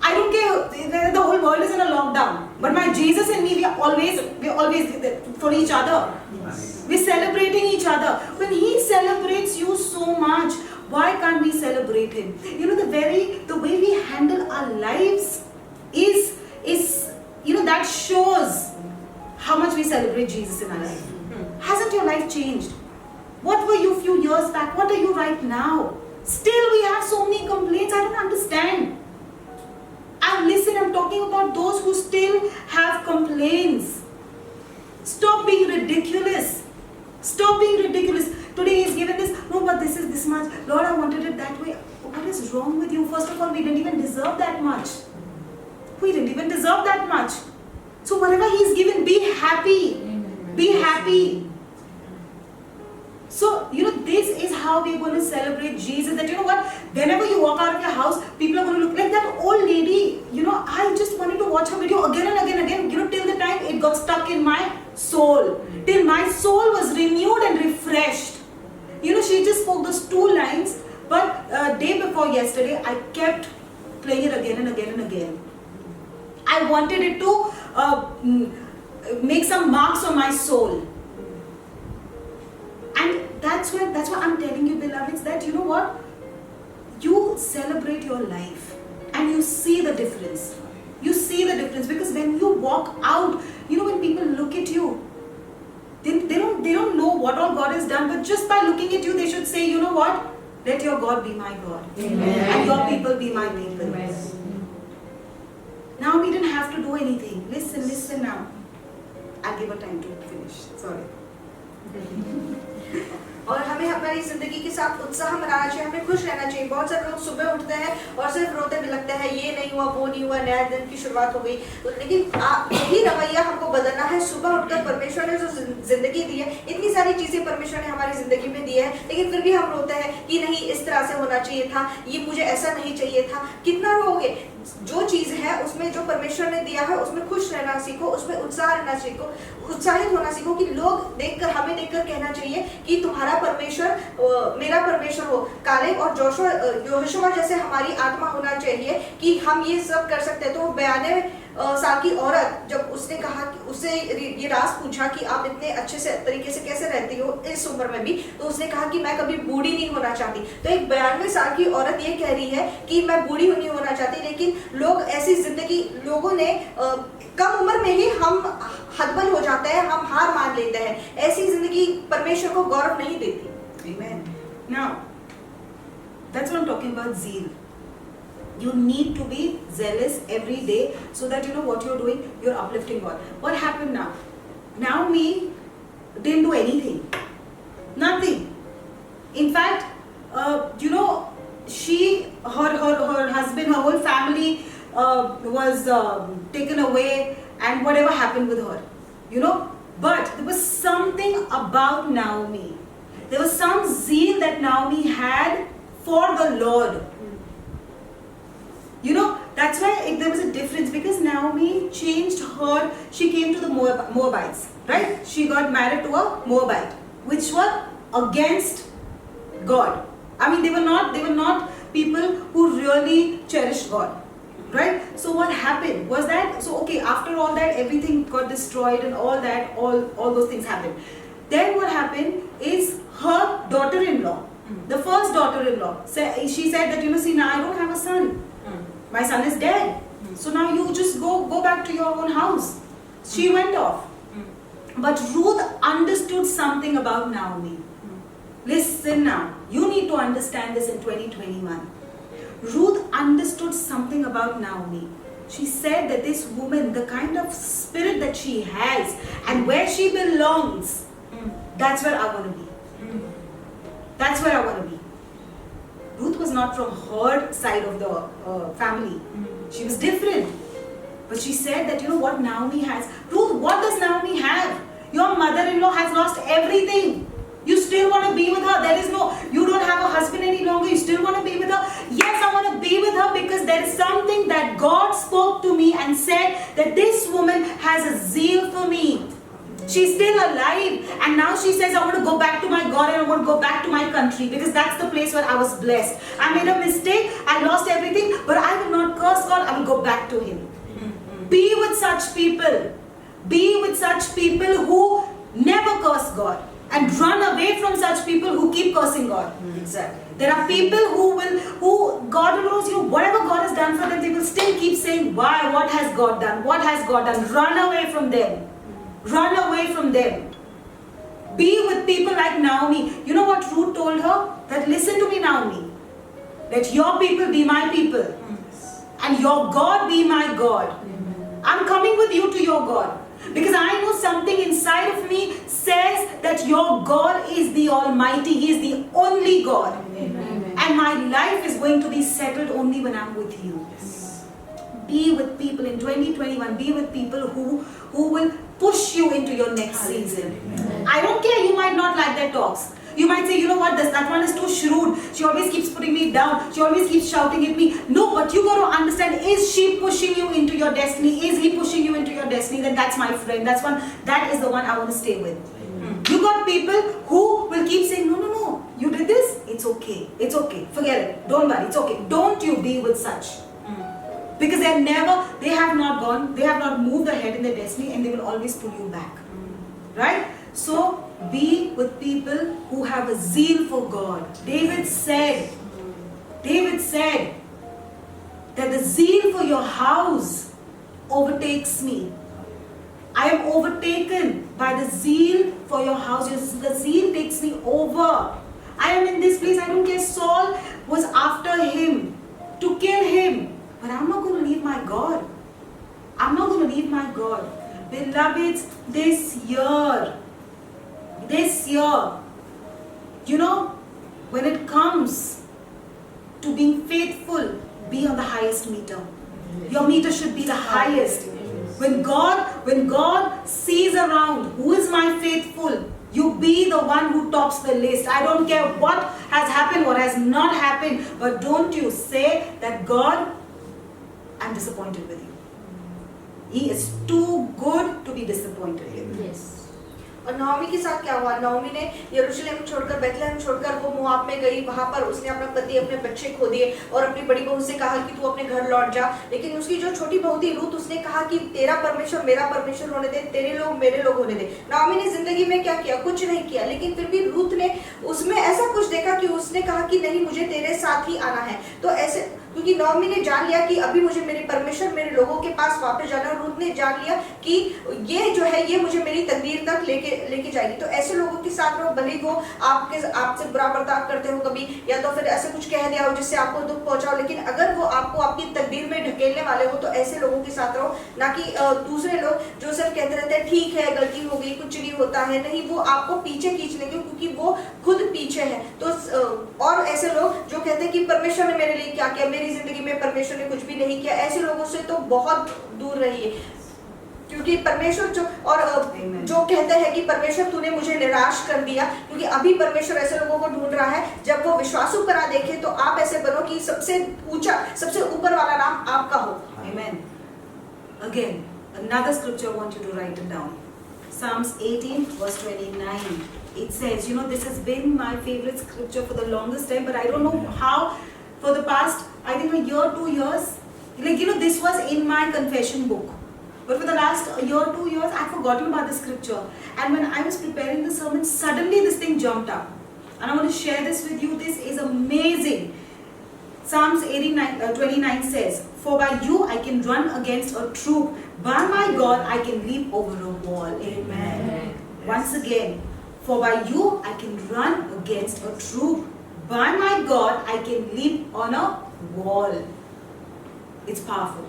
I don't care, the whole world is in a lockdown. But my Jesus and me, we're always for each other. We're celebrating each other. When He celebrates you so much, why can't we celebrate Him? You know, the way we handle our lives is that shows how much we celebrate Jesus in our life. Hasn't your life changed? What were you a few years back? What are you right now? Still we have so many complaints. I don't understand. I'm talking about those who still have complaints. Stop being ridiculous. Stop being ridiculous. Today He's given this. No, but this is this much. Lord, I wanted it that way. What is wrong with you? First of all, we didn't even deserve that much. We didn't even deserve that much. So whatever He's given, be happy. Be happy. So, this is how we're going to celebrate Jesus. That, whenever you walk out of your house, people are going to look like that old lady. I just wanted to watch her video again and again, till the time it got stuck in my soul. Till my soul was renewed and refreshed. She just spoke those 2 lines, but day before yesterday, I kept playing it again and again and again. I wanted it to make some marks on my soul. And that's what I'm telling you, beloveds, that you celebrate your life and you see the difference. You see the difference because when you walk out, when people look at you, they don't know what all God has done, but just by looking at you, they should say, let your God be my God. Amen. And your people be my people. Amen. Now we didn't have to do anything. Listen now. I'll give her time to finish. Sorry. और हमें हमारी जिंदगी के साथ उत्साह मनाना चाहिए, हमें खुश रहना चाहिए। बहुत सारे लोग सुबह उठते हैं और सिर्फ रोते बिलखते हैं, ये नहीं हुआ, वो नहीं हुआ, नया दिन की शुरुआत हो गई। लेकिन यही रवैया हमको बदलना है। सुबह उठकर परमेश्वर ने जो जिंदगी दी है, इतनी सारी चीजें परमेश्वर ने हमारी जिंदगी में दी है, लेकिन फिर भी हम रोते हैं कि नहीं, इस तरह से होना चाहिए था, ये मुझे ऐसा नहीं चाहिए था। कितना रोगे? जो चीज है उसमें जो परमेश्वर ने दिया है उसमें खुश रहना सीखो, उसमें उत्साह रहना सीखो, उत्साहित होना सीखो कि लोग देखकर, हमें देखकर कहना चाहिए कि तुम्हारा परमेश्वर मेरा परमेश्वर हो। कालेब और यहोशुआ जैसे हमारी आत्मा होना चाहिए कि हम ये सब कर सकते हैं। तो 92 साल की औरत, जब उसने कहा कि उससे ये राज पूछा कि आप इतने अच्छे से तरीके से कैसे रहती हो इस उम्र में भी, तो उसने कहा कि मैं कभी बूढ़ी नहीं होना चाहती। तो एक 92 साल की औरत ये कह रही है कि मैं बूढ़ी नहीं होना चाहती, लेकिन लोग ऐसी जिंदगी, लोगों ने कम उम्र में ही हम हतबल हो जाते हैं, हम हार मान लेते हैं। ऐसी जिंदगी परमेश्वर को गौरव नहीं देती। Amen. Now, that's what I'm talking about, zeal. You need to be zealous every day so that what you're doing, you're uplifting God. What happened now? Naomi didn't do anything. Nothing. In fact, her husband, her whole family was taken away, and whatever happened with her, But there was something about Naomi. There was some zeal that Naomi had for the Lord. That's why there was a difference, because Naomi changed she came to the Moabites, right? She got married to a Moabite, which were against God. I mean, they were not people who really cherished God, right? So what happened was that, after all that, everything got destroyed and all that, all those things happened. Then what happened is her daughter-in-law, the first daughter-in-law, she said that, see, now I don't have a son. My son is dead. So now you just go back to your own house. She went off. But Ruth understood something about Naomi. Listen now. You need to understand this in 2021. Ruth understood something about Naomi. She said that this woman, the kind of spirit that she has and where she belongs, that's where I want to be. That's where I want to be. Ruth was not from her side of the family. She was different. But she said that, what Naomi has. Ruth, what does Naomi have? Your mother-in-law has lost everything. You still want to be with her. You don't have a husband any longer. You still want to be with her. Yes, I want to be with her because there is something that God spoke to me and said that this woman has a zeal for me. She's still alive, and now she says, I want to go back to my God and I want to go back to my country because that's the place where I was blessed. I made a mistake, I lost everything, but I will not curse God, I will go back to Him. Be with such people. Be with such people who never curse God. And run away from such people who keep cursing God. Exactly. There are people who God knows, whatever God has done for them, they will still keep saying, why, what has God done, what has God done. Run away from them. Run away from them. Be with people like Naomi. You know what Ruth told her? That listen to me, Naomi. Let your people be my people. And your God be my God. I'm coming with you to your God. Because I know something inside of me says that your God is the Almighty. He is the only God. Amen. And my life is going to be settled only when I'm with you. Be with people in 2021. Be with people who will push you into your next season. I don't care, you might not like their talks. You might say, you know what, that one is too shrewd. She always keeps putting me down. She always keeps shouting at me. No, but you got to understand, is she pushing you into your destiny? Is he pushing you into your destiny? Then that's my friend. That is the one I want to stay with. You got people who will keep saying, no, you did this? It's okay. It's okay. Forget it. Don't worry. It's okay. Don't you be with such. Because they have not moved ahead in their destiny, and they will always pull you back. Right? So, be with people who have a zeal for God. David said that the zeal for your house overtakes me. I am overtaken by the zeal for your house. The zeal takes me over. I am in this place. I don't care. Saul was after him to kill him. But I'm not going to leave my God. I'm not going to leave my God. Beloveds, this year, when it comes to being faithful, be on the highest meter. Your meter should be the highest. When God sees around, who is my faithful? You be the one who tops the list. I don't care what has happened, what has not happened. But don't you say that, God, I'm disappointed with you. He is too good to be disappointed with. Yes. और नओमी के साथ क्या हुआ? नओमी ने यरूशलेम छोड़कर, Bethlehem छोड़कर वो मोआब में गई। वहां पर उसने अपना पति, अपने बच्चे खो दिए और अपनी बड़ी बहू से कहा कि तू अपने घर लौट जा। लेकिन उसकी जो छोटी बहू थी रूथ, उसने कहा कि तेरा परमेश्वर मेरा परमेश्वर होने दे, तेरे लोग मेरे लोग होने दे। नओमी ने जिंदगी में क्या किया? कुछ नहीं किया, लेकिन फिर भी रूथ ने उसमें ऐसा कुछ देखा कि उसने कहा कि नहीं, मुझे तेरे साथ ही आना है। तो ऐसे, क्योंकि नओमी ने जान लिया कि अभी मुझे मेरे परमेश्वर मेरे लोगों के पास वापस जाना है। रूथ ने जान लिया कि ये जो है, ये मुझे मेरी तकदीर तक लेके जाएगी। तो ऐसे लोगों के साथ रहो, भले वो आपसे बुरा बर्ताव करते हो कभी, या तो फिर ऐसे कुछ कह दिया हो जिससे आपको दुख पहुंचाओ, लेकिन अगर वो आपको आपकी तकदीर में ढकेलने वाले हो तो ऐसे लोगों के साथ रहो। ना कि दूसरे लोग जो सिर्फ कहते रहते हैं ठीक है, गलती हो गई, कुछ नहीं होता है। नहीं, वो आपको पीछे खींच लेंगे क्योंकि वो खुद पीछे है। तो और ऐसे लोग जो कहते हैं कि परमेश्वर ने मेरे लिए क्या किया, मेरी जिंदगी में परमेश्वर ने कुछ भी नहीं किया, ऐसे लोगों से तो बहुत दूर रहिए। क्योंकि परमेश्वर जो कहते हैं कि परमेश्वर तूने मुझे निराश कर दिया, क्योंकि अभी परमेश्वर ऐसे लोगों को ढूंढ रहा है। जब वो विश्वासु करा देखे तो आप ऐसे बनो कि सबसे ऊंचा, सबसे ऊपर वाला नाम आपका हो। Amen. Again, another scripture I want you to write it down. Psalms 18 verse 29. It says, this has been my favorite scripture for the longest time, but I don't know how, for the past, I think a year, 2 years, this was in my confession book. But for the last year, 2 years, I've forgotten about the scripture. And when I was preparing the sermon, suddenly this thing jumped up. And I want to share this with you. This is amazing. Psalms 29 says, for by you I can run against a troop. By my God, I can leap over a wall. Amen. Once again, for by you I can run against a troop. By my God, I can leap on a wall. It's powerful.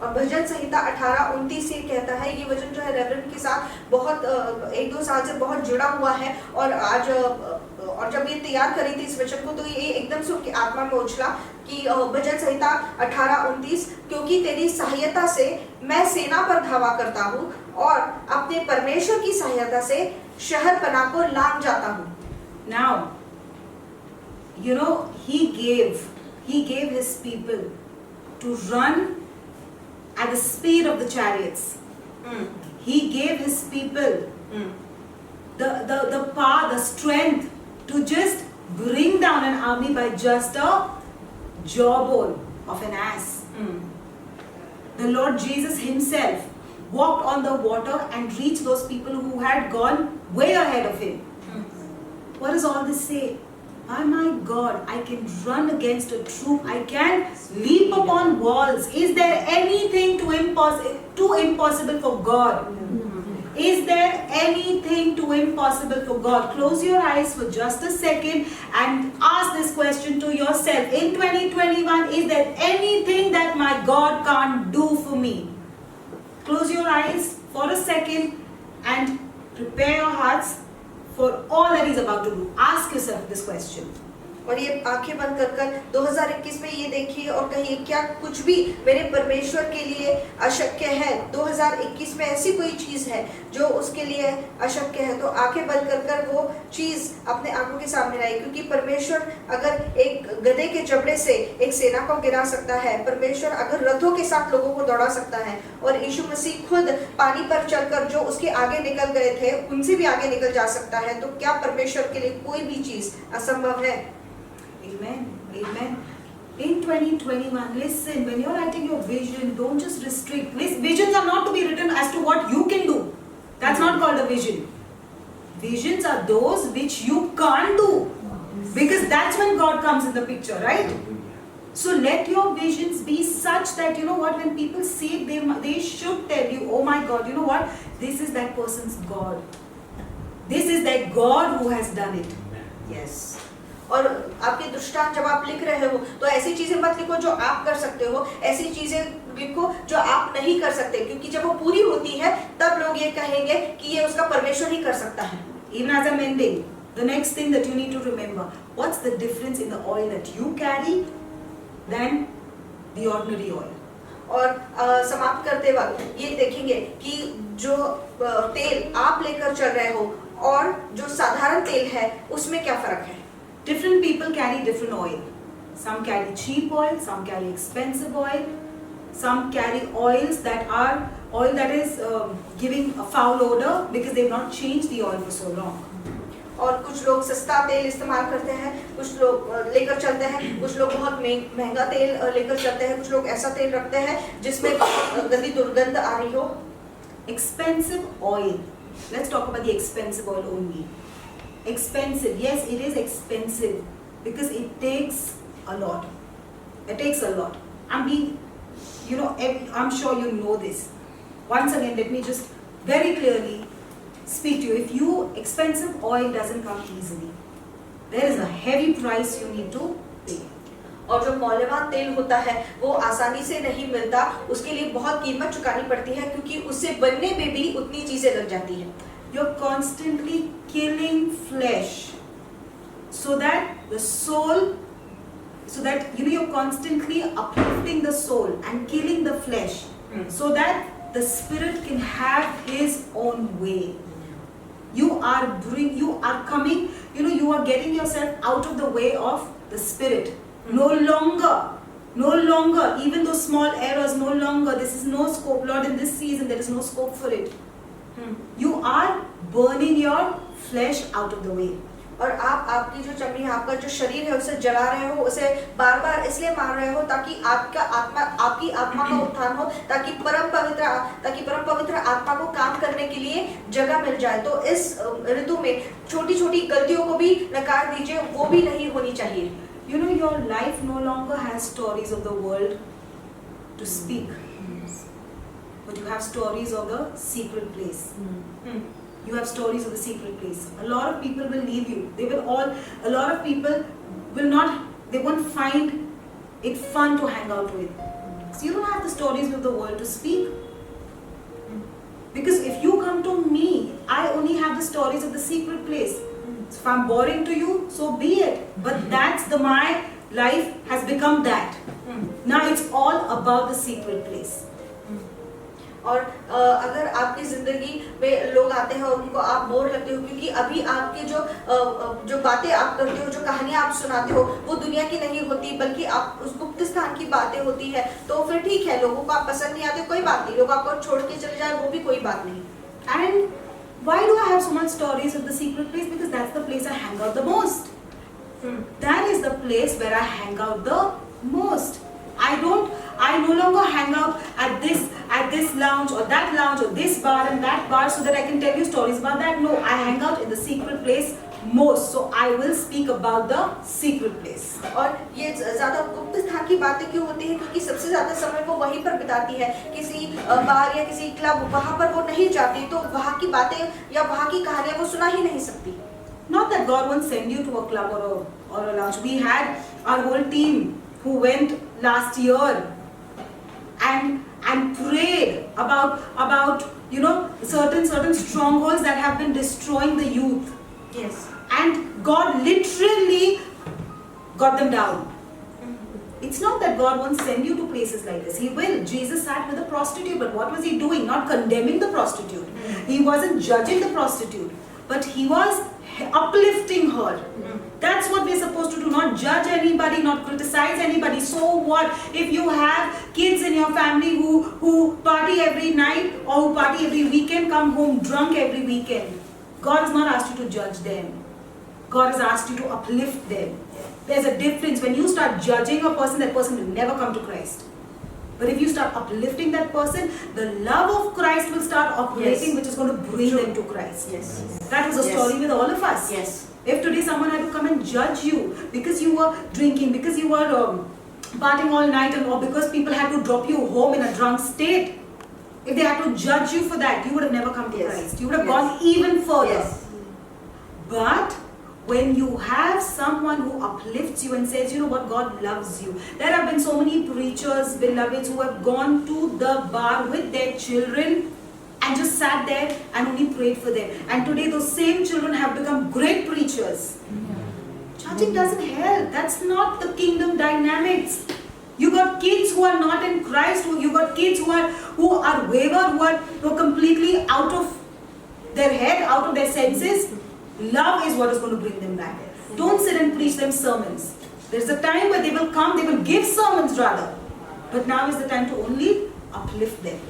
और भजन संहिता 18:29 से कहता है, ये वचन जो है reverend के साथ बहुत 1-2 साल से बहुत जुड़ा हुआ है। और जब ये तैयार करी थी इस वचन को, तो ये एकदम से उनकी आत्मा में उछला कि भजन संहिता 18:29, क्योंकि तेरी सहायता से मैं सेना पर धावा करता हूँ और अपने परमेश्वर की सहायता से शहर पनाह को लांघ जाता हूँ। Now, he gave his people to run at the speed of the chariots. He gave his people the power, the strength to just bring down an army by just a jawbone of an ass. the Lord Jesus himself walked on the water and reached those people who had gone way ahead of him. What does all this say? By my God, I can run against a troop. I can leap upon walls. Is there anything too impossible for God? Is there anything too impossible for God? Close your eyes for just a second and ask this question to yourself. In 2021, is there anything that my God can't do for me? Close your eyes for a second and prepare your hearts for all that He's about to do. Ask yourself this question. और ये आंखें बंद कर कर 2021 में ये देखिए और कहिए, क्या कुछ भी मेरे परमेश्वर के लिए अशक्य है? 2021 में ऐसी कोई चीज है जो उसके लिए अशक्य है? तो आंखें बंद कर कर वो चीज अपने आंखों के सामने लाई, क्योंकि परमेश्वर अगर एक गधे के जबड़े से एक सेना को गिरा सकता है, परमेश्वर अगर रथों के साथ लोगों को दौड़ा सकता है, और यीशु मसीह खुद पानी पर चलकर जो उसके आगे निकल गए थे उनसे भी आगे निकल जा सकता है, तो क्या परमेश्वर के लिए कोई भी चीज असंभव है? Amen. Amen. In 2021, listen, when you're writing your vision, don't just restrict. Visions are not to be written as to what you can do. That's not called a vision. Visions are those which you can't do. Because that's when God comes in the picture, right? So let your visions be such that, you know what, when people see it, they should tell you, oh my God, you know what, this is that person's God. This is that God who has done it. Yes. और आपके दृष्टांत जब आप लिख रहे हो तो ऐसी चीजें मत लिखो जो आप कर सकते हो, ऐसी चीजें लिखो जो आप नहीं कर सकते, क्योंकि जब वो पूरी होती है तब लोग ये कहेंगे कि ये उसका परमेश्वर ही कर सकता है. Even as I'm ending, the next thing that you need to remember, what's the difference in the oil that you carry than the ordinary oil? और समाप्त करते वक्त ये देखेंगे कि जो तेल आप लेकर चल रहे हो और जो साधारण तेल है उसमें क्या फर्क है? Different people carry different oil. Some carry cheap oil, some carry expensive oil, some carry oils that are oil that is giving a foul odor because they've not changed the oil for so long. और कुछ लोग सस्ता तेल इस्तेमाल करते हैं, कुछ लोग लेकर चलते हैं, कुछ लोग बहुत महंगा तेल लेकर चलते हैं, कुछ लोग ऐसा तेल रखते हैं जिसमें गंदी दुर्गंध आ रही हो. Expensive oil. Let's talk about the expensive oil only. Expensive, yes, it is expensive because it takes a lot. It takes a lot. I'm sure you know this. Once again, let me just very clearly speak to you. Expensive oil doesn't come easily. There is a heavy price you need to pay. और जो मौल्यवान तेल होता है वो आसानी से नहीं मिलता, उसके लिए बहुत कीमत चुकानी पड़ती है, क्योंकि उससे बनने में भी उतनी चीजें लग जाती हैं. You're constantly killing flesh so that the soul, you're constantly uplifting the soul and killing the flesh so that the spirit can have his own way. You are coming, you are getting yourself out of the way of the spirit. No longer, even those small errors, no longer, this is no scope, Lord, in this season there is no scope for it. You are burning your flesh out of the way. और आप आपकी जो चमड़ी, आपका जो शरीर है उसे जला रहे हो, उसे बार बार इसलिए मार रहे हो ताकि आपकी आत्मा का उत्थान हो, ताकि परम पवित्र आत्मा को काम करने के लिए जगह मिल जाए. तो इस ऋतु में छोटी छोटी गलतियों को भी नकार दीजिए, वो भी नहीं होनी चाहिए. Your life no longer has stories of the world to speak. But you have stories of the secret place. You have stories of the secret place. A lot of people will leave you. A lot of people they won't find it fun to hang out with. So you don't have the stories of the world to speak. Because if you come to me, I only have the stories of the secret place. So if I'm boring to you, so be it. But my life has become that. Now it's all about the secret place. और अगर आपकी जिंदगी में लोग आते हैं और उनको आप बोर लगते हो, क्योंकि अभी आपके जो बातें आप करते हो, जो कहानियां आप सुनाते हो, वो दुनिया की नहीं होती, बल्कि आप उस गुप्त स्थान की बातें होती है, तो फिर ठीक है, लोगों को आप पसंद नहीं आते, कोई बात नहीं, लोग आपको छोड़ के चले जाए, वो भी कोई बात नहीं. And why do I have so much stories of the secret place? Because that's the place I hang out the most. That is the place where I hang out the most. I no longer hang out at this lounge or that lounge or this bar and that bar so that I can tell you stories about that. No, I hang out in the secret place most. So I will speak about the secret place. और ये ज्यादा गुप्त स्थान की बातें क्यों होती है? क्योंकि सबसे ज्यादा समय वो वहीं पर बिताती है, किसी बार या किसी क्लब, वहां पर वो नहीं जाती, तो वहां की बातें या वहां की कहानियां वो सुना ही नहीं सकती. Not that God won't send you to a club or a lounge. We had our whole team who went last year and prayed about certain strongholds that have been destroying the youth. Yes. And God literally got them down. It's not that God won't send you to places like this. He will. Jesus sat with a prostitute, but what was he doing? Not condemning the prostitute. He wasn't judging the prostitute, but he was uplifting her. That's what we're supposed to do. Not judge anybody, not criticize anybody. So what if you have kids in your family who party every night or who party every weekend, come home drunk every weekend? God has not asked you to judge them. God has asked you to uplift them. There's a difference. When you start judging a person, that person will never come to Christ. But if you start uplifting that person, the love of Christ will start operating, Yes. which is going to bring them to Christ. Yes. That was a Yes. story with all of us. Yes. If today someone had to come and judge you because you were drinking, because you were partying all night, or because people had to drop you home in a drunk state, if they had to judge you for that, you would have never come to Yes. Christ. You would have Yes. gone even further. Yes. But when you have someone who uplifts you and says, you know what, God loves you. There have been so many preachers, beloveds, who have gone to the bar with their children and just sat there and only prayed for them. And today those same children have become great preachers. Judging doesn't help. That's not the kingdom dynamics. You got kids who are not in Christ. You got kids who are wayward, who are completely out of their head, out of their senses. Love is what is going to bring them back. Don't sit and preach them sermons. There's a time where they will come, they will give sermons rather. But now is the time to only uplift them.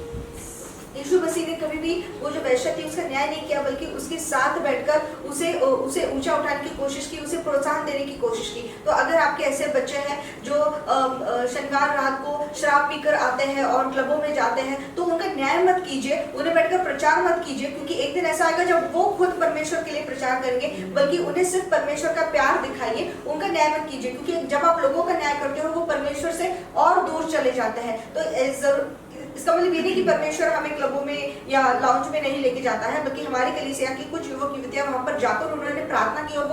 यीशु मसीह ने कभी भी वो जो वैश्या थी उसका न्याय नहीं किया, बल्कि उसके साथ बैठकर उसे ऊंचा उठाने की कोशिश की, उसे प्रोत्साहन देने की कोशिश की. तो अगर आपके ऐसे बच्चे हैं जो शनिवार रात को शराब पीकर आते हैं और क्लबों में जाते हैं, तो उनका न्याय मत कीजिए, उन्हें बैठकर प्रचार मत कीजिए, क्योंकि एक दिन ऐसा आएगा जब वो खुद परमेश्वर के लिए प्रचार करेंगे. बल्कि उन्हें सिर्फ परमेश्वर का प्यार दिखाइए, उनका न्याय मत कीजिए, क्योंकि जब आप लोगों का न्याय करते हो वो परमेश्वर से और दूर चले जाते हैं. तो इसका मतलब ये नहीं कि परमेश्वर हमें क्लबों में या लाउंज में नहीं लेके जाता है, बल्कि हमारी कलीसिया की कुछ युवक युवतियां वहां पर जाकर उन्होंने प्रार्थना की और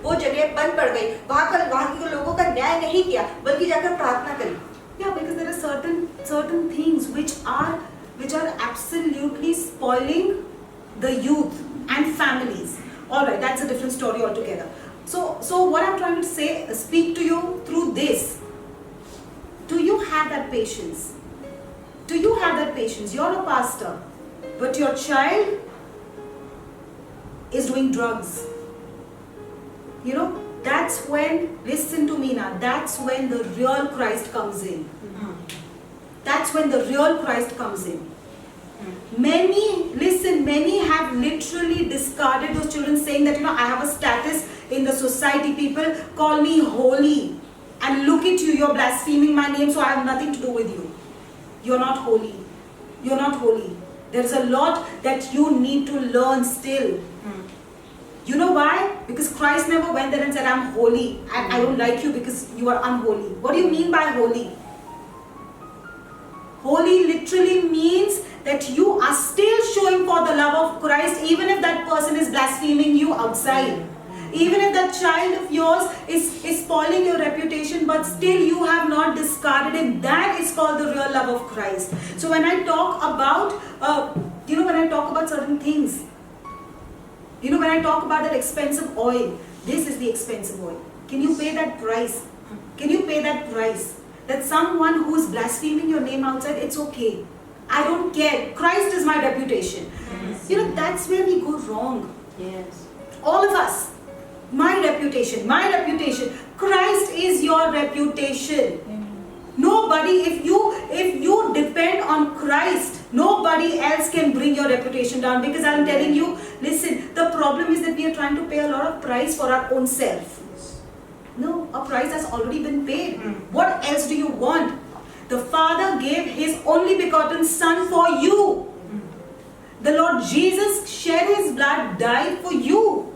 वो जगह बंद पड़ गई. वहां के लोगों का न्याय नहीं किया, बल्कि जाकर प्रार्थना करी. Yeah, because there are certain things which are absolutely spoiling the youth and families. All right, that's a different story altogether. So what I'm trying to say, speak to you through this. Do you have that patience? Do you have that patience? You're a pastor, but your child is doing drugs. You know, that's when, listen to me now, that's when the real Christ comes in. That's when the real Christ comes in. Many have literally discarded those children, saying that, I have a status in the society, people call me holy, and look at you, you're blaspheming my name, so I have nothing to do with you. You're not holy. You're not holy. There's a lot that you need to learn still. You know why? Because Christ never went there and said, I'm holy and I don't like you because you are unholy. What do you mean by holy? Holy literally means that you are still showing for the love of Christ, even if that person is blaspheming you outside. Even if that child of yours is spoiling your reputation, but still you have not discarded him. That is called the real love of Christ. So when I talk about, when I talk about certain things, when I talk about that expensive oil, this is the expensive oil. Can you pay that price? Can you pay that price? That someone who is blaspheming your name outside, it's okay. I don't care. Christ is my reputation. Yes. That's where we go wrong. Yes. All of us. My reputation. Christ is your reputation. Nobody, if you depend on Christ, nobody else can bring your reputation down. Because I'm telling you, listen, the problem is that we are trying to pay a lot of price for our own self. No, a price has already been paid. What else do you want? The Father gave His only begotten Son for you. The Lord Jesus shed His blood, died for you.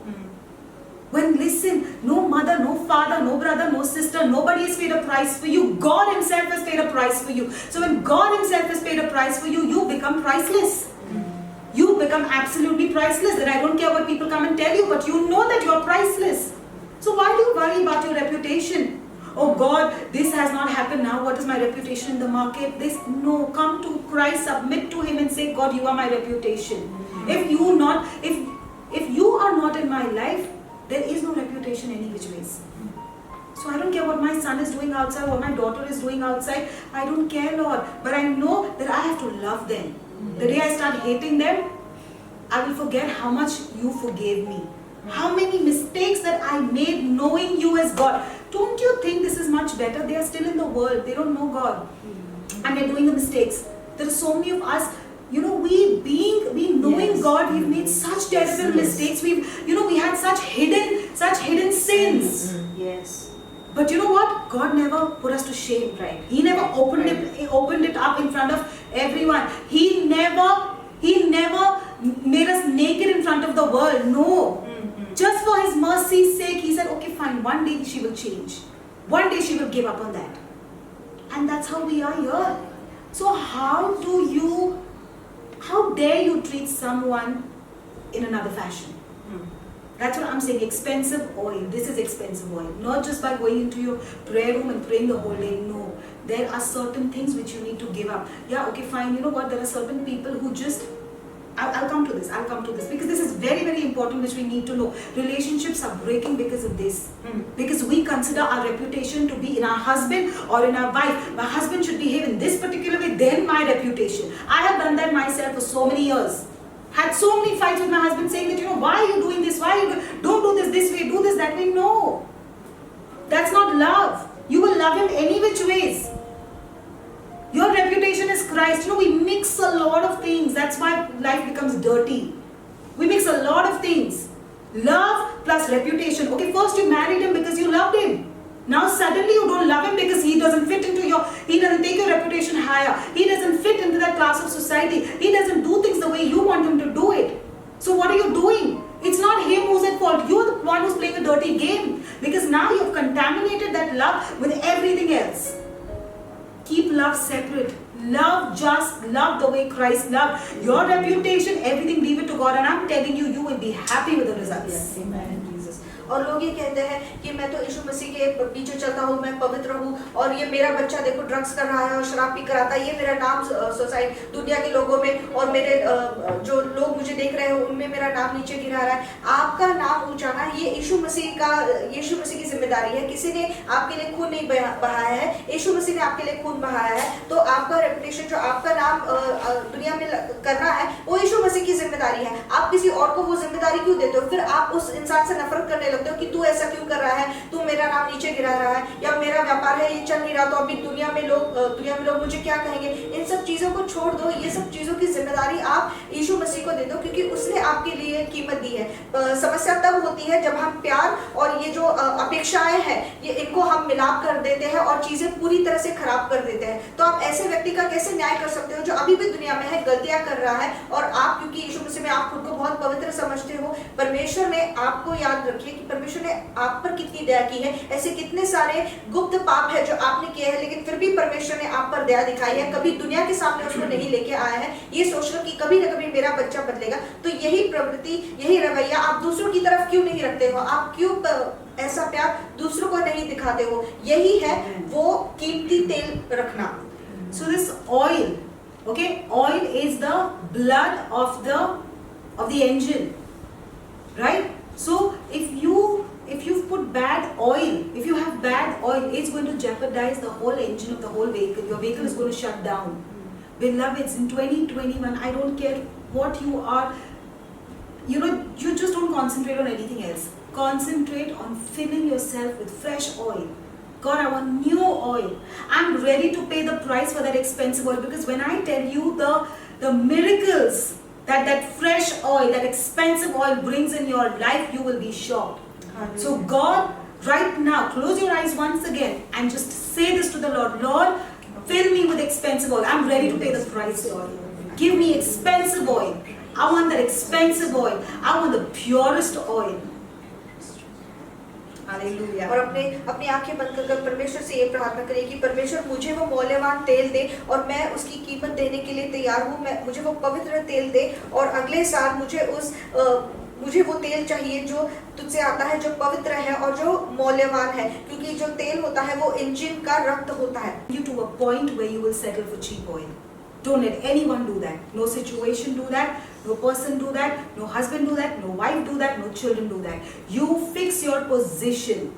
When listen, no mother, no father, no brother, no sister, nobody has paid a price for you. God Himself has paid a price for you. So when God Himself has paid a price for you, you become priceless. You become absolutely priceless. Then I don't care what people come and tell you, but you know that you are priceless. So why do you worry about your reputation? Oh God, this has not happened now. What is my reputation in the market? No, come to Christ, submit to Him and say, God, you are my reputation. If you are not in my life, there is no reputation any which ways. So I don't care what my son is doing outside, what my daughter is doing outside. I don't care, Lord. But I know that I have to love them. The day I start hating them, I will forget how much you forgave me. How many mistakes that I made knowing you as God. Don't you think this is much better? They are still in the world. They don't know God. And they're doing the mistakes. There are so many of us, we knowing God, we've made such terrible mistakes. We had such hidden sins. Yes. But you know what? God never put us to shame. Right. He never opened it up in front of everyone. He never made us naked in front of the world. No. Just for His mercy's sake, He said, okay, fine, one day she will change. One day she will give up on that. And that's how we are here. So how dare you treat someone in another fashion? That's what I'm saying, expensive oil. This is expensive oil. Not just by going into your prayer room and praying the whole day. No. There are certain things which you need to give up. Yeah, okay, fine. You know what? There are certain people who just... I'll come to this. Because this is very, very important, which we need to know. Relationships are breaking because of this. Because we consider our reputation to be in our husband or in our wife. My husband should behave in this particular way, then my reputation. I have done that myself for so many years. Had so many fights with my husband saying that, why are you doing this? Don't do this way, do this that way. No. That's not love. You will love Him any which ways. Your reputation is Christ. We mix a lot of things. That's why life becomes dirty. We mix a lot of things. Love plus reputation. Okay, first you married Him because you loved Him. Now suddenly you don't love Him because He doesn't take your reputation higher. He doesn't fit into that class of society. He doesn't do things the way you want Him to do it. So what are you doing? It's not Him who's at fault. You're the one who's playing a dirty game. Because now you've contaminated that love with everything else. Keep love separate. Love the way Christ loved. Your reputation, everything, leave it to God. And I'm telling you, you will be happy with the results. Yes, amen. और लोग ये कहते हैं कि मैं तो यीशु मसीह के पीछे चलता हूँ, मैं पवित्र हूँ, और ये मेरा बच्चा देखो ड्रग्स कर रहा है और शराब पी कर आता है, ये मेरा नाम सोसाइटी दुनिया के लोगों में और मेरे जो लोग मुझे देख रहे हैं उनमें मेरा नाम नीचे गिरा रहा है। आपका नाम ऊंचाना ये यीशु मसीह की जिम्मेदारी है। किसी ने आपके लिए खून नहीं बहाया है, यीशु मसीह ने आपके लिए खून बहाया है। तो आपका रेपुटेशन, जो आपका नाम दुनिया में करना है, वो यीशु मसीह की जिम्मेदारी है। आप किसी और को वो जिम्मेदारी क्यों देते हो? फिर आप उस इंसान से नफरत करने लगते हो कि तू ऐसा क्यों कर रहा है, तू मेरा नाम नीचे गिरा रहा है, या मेरा व्यापार है ये चल नहीं रहा तो अभी दुनिया में लोग मुझे क्या कहेंगे। इन सब चीजों को छोड़ दो। ये सब चीजों की जिम्मेदारी आप यीशु मसीह को दे दो, क्योंकि उसने आपके लिए कीमत दी है। समस्या तब होती है जब हम प्यार और ये जो अपेक्षाएं हैं ये इनको हम मिलाप कर देते हैं और चीजें पूरी तरह से खराब कर देते हैं। तो आप ऐसे व्यक्ति का कैसे न्याय कर सकते हो जो अभी भी दुनिया में है, गलतियां कर रहा है, और आप क्योंकि यीशु मसीह में आप खुद को बहुत पवित्र समझते हो। परमेश्वर ने आपको, याद रखिए कि परमेश्वर ने आप पर कितनी दया की है। ऐसे कितने सारे गुप्त पाप है जो आपने किए हैं, लेकिन फिर भी परमेश्वर ने आप पर दया दिखाई है। कभी दुनिया के सामने उसको नहीं लेके आया है, ये सोचकर कि कभी ना कभी मेरा बच्चा बदलेगा। तो यही प्रवृत्ति, यही रवैया आप दूसरों की तरफ क्यों नहीं रखते हो? आप क्यों ऐसा प्यार दूसरों को नहीं दिखाते हो? यही है वो कीमती तेल रखना। So this oil, okay, oil is the blood of the engine, right? So if you put bad oil, if you have bad oil, it's going to jeopardize the whole engine of the whole vehicle. Your vehicle is going to shut down. Beloveds, in 2021, I don't care what you are, you just don't concentrate on anything else. Concentrate on filling yourself with fresh oil. God, I want new oil. I'm ready to pay the price for that expensive oil, because when I tell you the miracles that fresh oil, that expensive oil brings in your life, you will be shocked. So God, right now, close your eyes once again and just say this to the Lord. Lord, Fill me with expensive oil. I'm ready to pay the price, Lord. Give me expensive oil. I want that expensive oil. I want the purest oil. Hallelujah. और अपने अपनी आंखें बंद कर परमेश्वर से ये प्रार्थना करें कि परमेश्वर मुझे वो मौल्यवान तेल दे और मैं उसकी कीमत देने के लिए तैयार हूँ। मैं मुझे वो पवित्र तेल दे और अगले साल मुझे वो तेल चाहिए जो तुझसे आता है, जो पवित्र है और जो मौल्यवान है, क्योंकि जो तेल होता है वो इंजन का रक्त होता है। You to a point where you will settle for cheap oil. Don't let anyone do that. No situation do that. No person do that. No husband do that. No wife do that. No children do that. You fix your position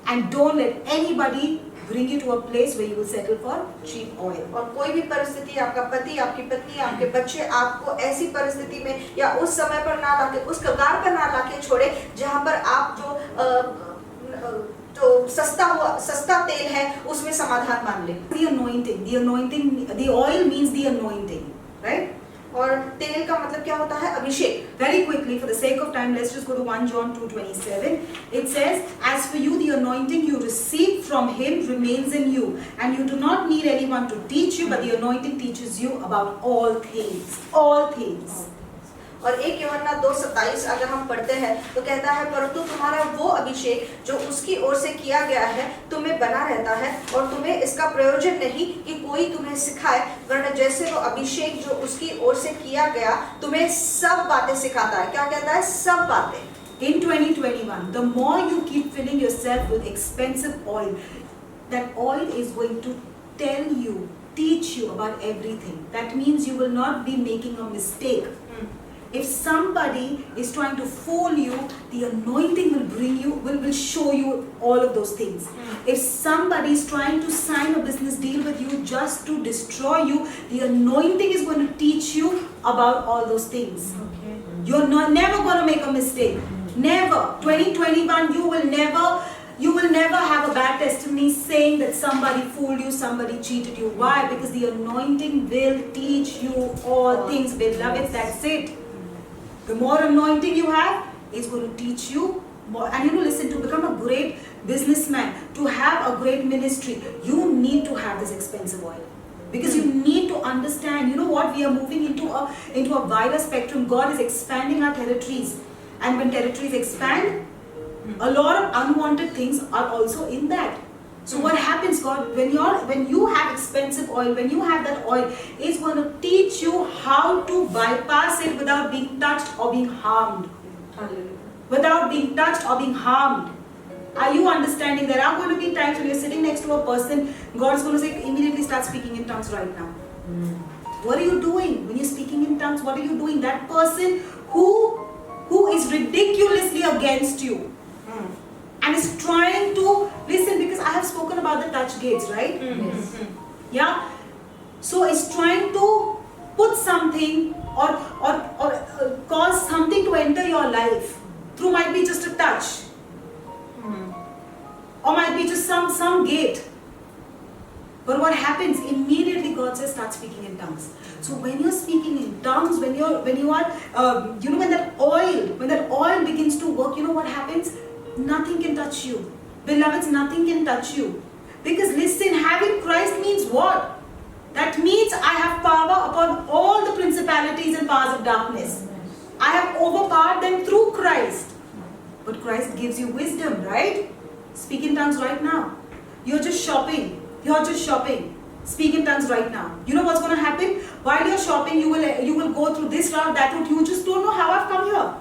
and don't let anybody bring you to a place where you will settle for cheap oil. और कोई भी परिस्थिति, आपका पति, आपकी पत्नी, आपके बच्चे आपको ऐसी परिस्थिति में या उस समय पर ना लाके, उस कगार पर ना लाके छोड़े जहाँ पर आप जो सस्ता तेल है उसमें समाधान मान ले। The oil means the anointing, right? और तेल का मतलब क्या होता है? अभिषेक। Very quickly, for the sake of time, let's just go to 1 John 2:27. It says, "As for you, the anointing you receive from Him remains in you, and you do not need anyone to teach you, but the anointing teaches you about all things." All things. और 1 यूहन्ना 2:27 अगर हम पढ़ते हैं तो कहता है, परंतु तुम्हारा वो अभिषेक जो उसकी ओर से किया गया है तुम्हें बना रहता है और तुम्हें इसका प्रयोजन नहीं कि कोई तुम्हें सिखाए, वरना जैसे वो अभिषेक जो उसकी ओर से किया गया तुम्हें सब बातें सिखाता है। क्या कहता है? सब बातें। In 2021, the more you keep filling yourself with expensive oil, that oil is going to tell you, teach you about everything. That means you will not be making a mistake. If somebody is trying to fool you, the anointing will bring you, will show you all of those things. If somebody is trying to sign a business deal with you just to destroy you, the anointing is going to teach you about all those things. Okay. You're never going to make a mistake. Never. 2021, you will never have a bad testimony saying that somebody fooled you, somebody cheated you. Why? Because the anointing will teach you all things. Beloved, that's it. The more anointing you have, is going to teach you more. And listen, to become a great businessman, to have a great ministry, you need to have this expensive oil. Because you need to understand, you know what, we are moving into a wider spectrum. God is expanding our territories. And when territories expand, a lot of unwanted things are also in that. So what happens, God, when you have expensive oil, when you have that oil, it's going to teach you how to bypass it without being touched or being harmed. Without being touched or being harmed. Are you understanding? There are going to be times when you're sitting next to a person, God's going to say, immediately start speaking in tongues right now. What are you doing when you're speaking in tongues? What are you doing? That person who is ridiculously against you. And is trying to listen, because I have spoken about the touch gates, right? Yes. Yeah. So it's trying to put something or cause something to enter your life through, might be just a touch, or might be just some gate. But what happens immediately? God says, start speaking in tongues. So when you're speaking in tongues, when you are, when that oil begins to work, you know what happens? Nothing can touch you. Beloveds, nothing can touch you. Because listen, having Christ means what? That means I have power upon all the principalities and powers of darkness. I have overpowered them through Christ. But Christ gives you wisdom, right? Speak in tongues right now. You're just shopping. Speak in tongues right now. You know what's going to happen? While you're shopping, you will go through this route, that route. You just don't know how I've come here.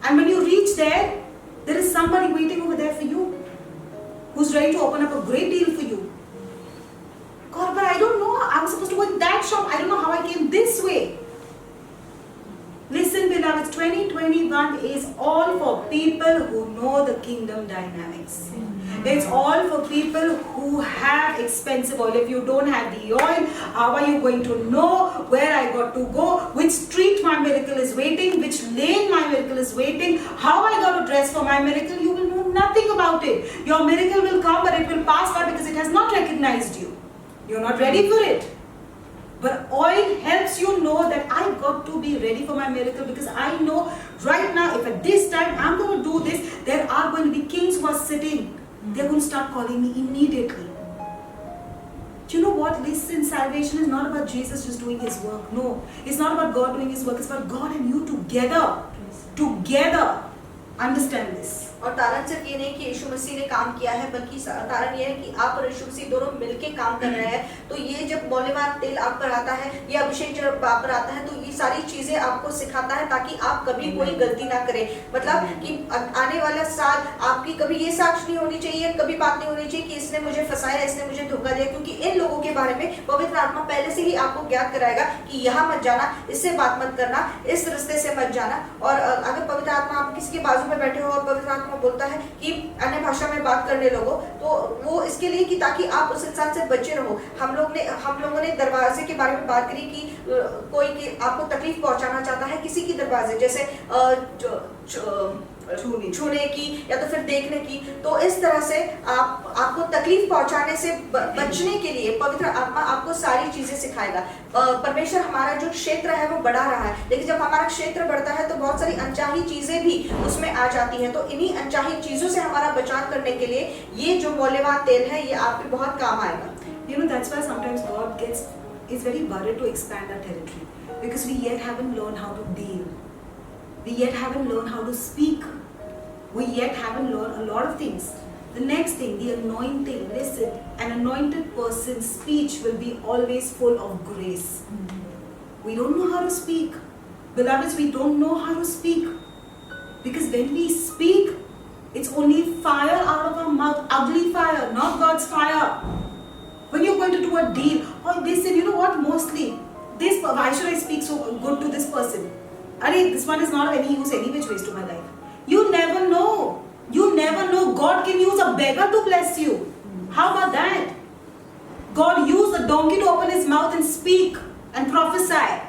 And when you reach there is somebody waiting over there for you, who's ready to open up a great deal for you. God, but I don't know. I was supposed to go in that shop. I don't know how I came this way. Listen, beloveds, 2021 is all for people who know the kingdom dynamics. It's all for people who have expensive oil. If you don't have the oil, how are you going to know where I got to go, which street my miracle is waiting, which lane my miracle is waiting, how I got to dress for my miracle? You will know nothing about it. Your miracle will come, but it will pass by because it has not recognized you. You're not ready for it. But oil helps you know that I got to be ready for my miracle, because I know right now, if at this time I'm going to do this, there are going to be kings who are sitting. They're going to start calling me immediately. Do you know what? listen, salvation is not about Jesus just doing his work. No, it's not about God doing his work. It's about God and you together understand this. और तारण सिर्फ ये नहीं कि यीशु मसीह ने काम किया है, बल्कि तारण ये है कि आप और यीशु मसीह दोनों मिलके काम कर रहे हैं। तो ये जब मौल्यवान तेल आप पर आता है, ये अभिषेक जब आप पर आता है, तो ये सारी चीजें आपको सिखाता है ताकि आप कभी कोई गलती ना करें। मतलब कि आने वाला साल आपकी कभी ये साक्ष नहीं होनी चाहिए, कभी बात नहीं होनी चाहिए कि इसने मुझे फंसाया, इसने मुझे धोखा दिया, क्योंकि इन लोगों के बारे में पवित्र आत्मा पहले से ही आपको ज्ञात कराएगा कि यहाँ मत जाना, इससे बात मत करना, इस रास्ते से मत जाना। और अगर पवित्र आत्मा आप किसी के बाजू में बैठे हो और पवित्र आत्मा बोलता है कि अन्य भाषा में बात करने लगो, तो वो इसके लिए कि ताकि आप उस इंसान से बचे रहो। हम लोगों ने दरवाजे के बारे में बात करी कि कोई की आपको तकलीफ पहुंचाना चाहता है, किसी की दरवाजे जैसे छूने की या तो फिर देखने की, तो इस तरह से आपको तकलीफ पहुंचाने से बचने के लिए पवित्र आत्मा आपको सारी चीजें सिखाएगा। परमेश्वर हमारा जो क्षेत्र है वो बढ़ा रहा है, लेकिन जब हमारा क्षेत्र बढ़ता है तो बहुत सारी अनचाही चीजें भी उसमें आ जाती हैं। तो इन्हीं अनचाही चीजों से हमारा बचाव करने के लिए ये जो मौल्यवान तेल है ये आपके बहुत काम आएगा। You know, that's why sometimes God is very worried to expand our territory, because we yet haven't learned how to deal. We yet haven't learned how to speak. We yet haven't learned a lot of things. The next thing, the anointing. Listen, an anointed person's speech will be always full of grace. We don't know how to speak. Beloveds, we don't know how to speak. Because when we speak, it's only fire out of our mouth. Ugly fire, not God's fire. When you're going to do a deal, or listen, you know what, mostly, why should I speak so good to this person? This one is not of any use any which ways to my life. You never know. You never know. God can use a beggar to bless you. How about that? God used a donkey to open his mouth and speak and prophesy.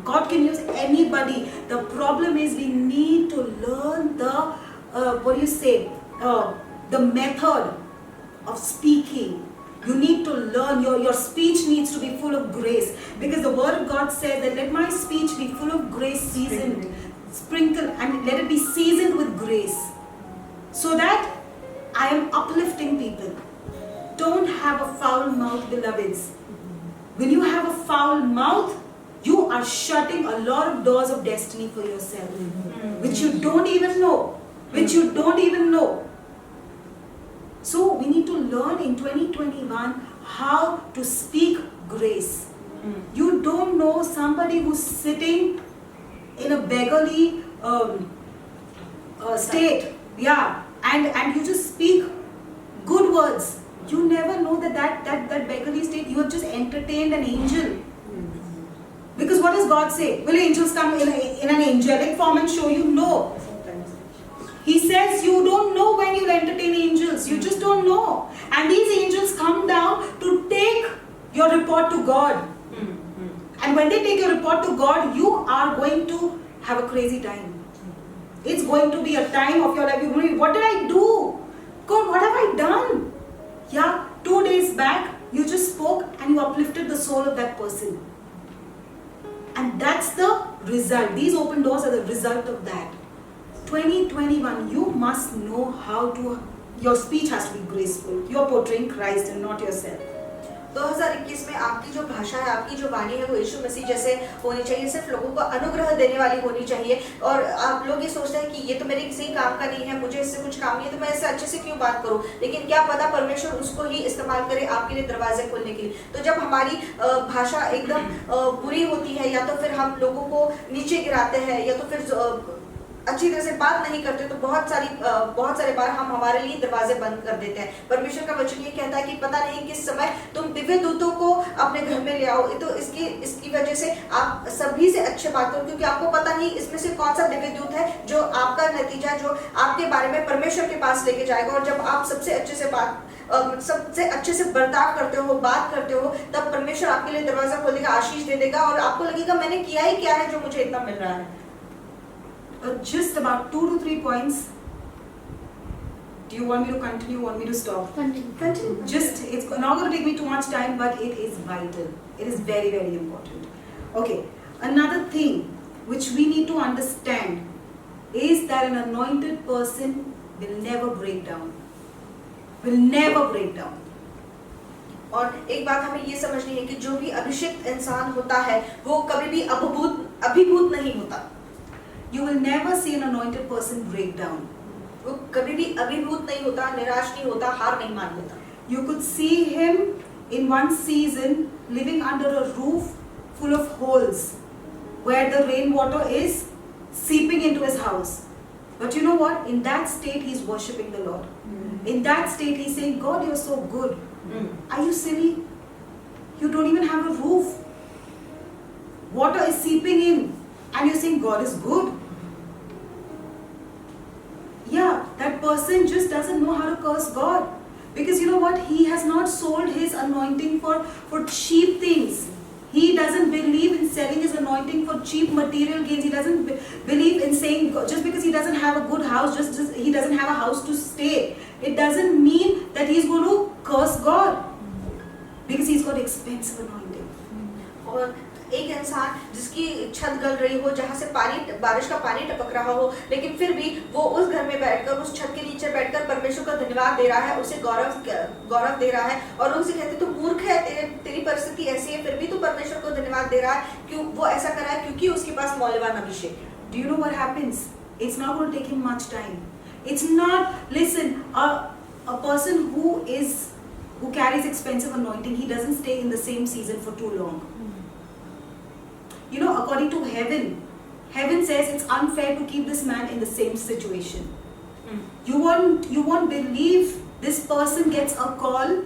God can use anybody. The problem is we need to learn the method of speaking. You need to learn, your speech needs to be full of grace, because the word of God says that let my speech be full of grace, sprinkled, and let it be seasoned with grace, so that I am uplifting people. Don't have a foul mouth, beloveds. When you have a foul mouth, you are shutting a lot of doors of destiny for yourself, which you don't even know. So we need to learn in 2021 how to speak grace. You don't know somebody who's sitting in a beggarly state, and you just speak good words. You never know that beggarly state, you have just entertained an angel. Because what does God say? Will angels come in an angelic form and show you? No. He says you don't know when you'll entertain angels. You just don't know. And these angels come down to take your report to God. And when they take your report to God, you are going to have a crazy time. It's going to be a time of your life. You're going to be, what did I do? God, what have I done? 2 days back, you just spoke and you uplifted the soul of that person. And that's the result. These open doors are the result of that. 2021, you must know how to, your speech has to be graceful. You're portraying Christ and not yourself. 2021 में आपकी जो भाषा है, आपकी जो वाणी है, वो यीशु मसीह जैसे होनी चाहिए, सिर्फ लोगों को अनुग्रह देने वाली होनी चाहिए। और आप लोग ये सोचते हैं कि ये तो मेरे किसी काम का नहीं है, मुझे इससे कुछ काम नहीं है, तो मैं इससे अच्छे से क्यों बात करूं? लेकिन क्या पता परमेश्वर उसको ही इस्तेमाल करे आपके लिए दरवाजे खोलने के लिए। तो जब हमारी भाषा एकदम बुरी होती है, या तो फिर हम लोगों को नीचे गिराते हैं, या तो फिर अच्छी तरह से बात नहीं करते, तो बहुत सारे बार हम हमारे लिए दरवाजे बंद कर देते हैं। परमेश्वर का वचन ये कहता है कि पता नहीं किस समय तुम दिव्य दूतों को अपने घर में ले आओ। तो इसकी वजह से आप सभी से अच्छे बात करो, क्योंकि आपको पता नहीं इसमें से कौन सा दिव्य दूत है जो आपका नतीजा, जो आपके बारे में परमेश्वर के पास लेके जाएगा। और जब आप सबसे अच्छे से बर्ताव करते हो, बात करते हो, तब परमेश्वर आपके लिए दरवाजा खोलेगा, आशीष दे देगा, और आपको लगेगा मैंने किया ही क्या है जो मुझे इतना मिल रहा है। Just about 2 to 3 points. Do you want me to continue? Want me to stop? Continue. Just, it's not going to take me too much time, but it is vital. It is very, very important. Okay. Another thing which we need to understand is that an anointed person will never break down. Will never break down. और एक बात हमें ये समझनी है कि जो भी अभिषिक्त इंसान होता है वो कभी भी अभिभूत नहीं होता। You will never see an anointed person break down. वो कभी भी अभिभूत नहीं होता, निराश नहीं होता, हार नहीं मान लेता। You could see him in one season living under a roof full of holes where the rainwater is seeping into his house. But you know what? In that state, he's worshipping the Lord. In that state, he's saying, God, you're so good. Are you silly? You don't even have a roof. Water is seeping in, and you're saying God is good. Yeah, that person just doesn't know how to curse God. Because you know what? He has not sold his anointing for cheap things. He doesn't believe in selling his anointing for cheap material gains. He doesn't believe in saying, just because he doesn't have a good house, just he doesn't have a house to stay, it doesn't mean that he's going to curse God. Because he's got expensive anointing. और एक इंसान जिसकी छत गल रही हो, जहाँ से पानी, बारिश का पानी टपक रहा हो, लेकिन फिर भी वो उस घर में बैठकर, उस छत के नीचे बैठकर परमेश्वर का धन्यवाद दे रहा है, उसे गौरव दे रहा है, और लोग उसे कहते तू मूर्ख है, तेरी परिस्थिति ऐसी है, फिर भी तू परमेश्वर को धन्यवाद दे रहा है। क्यों वो ऐसा कर रहा है? क्योंकि उसके पास मौल्यवान अभिषेक है। Do you know what happens? It's not going to take him much time. It's not, listen, a person who carries expensive anointing, he doesn't stay in the same season for too long. You know, according to heaven says it's unfair to keep this man in the same situation. You won't believe this person gets a call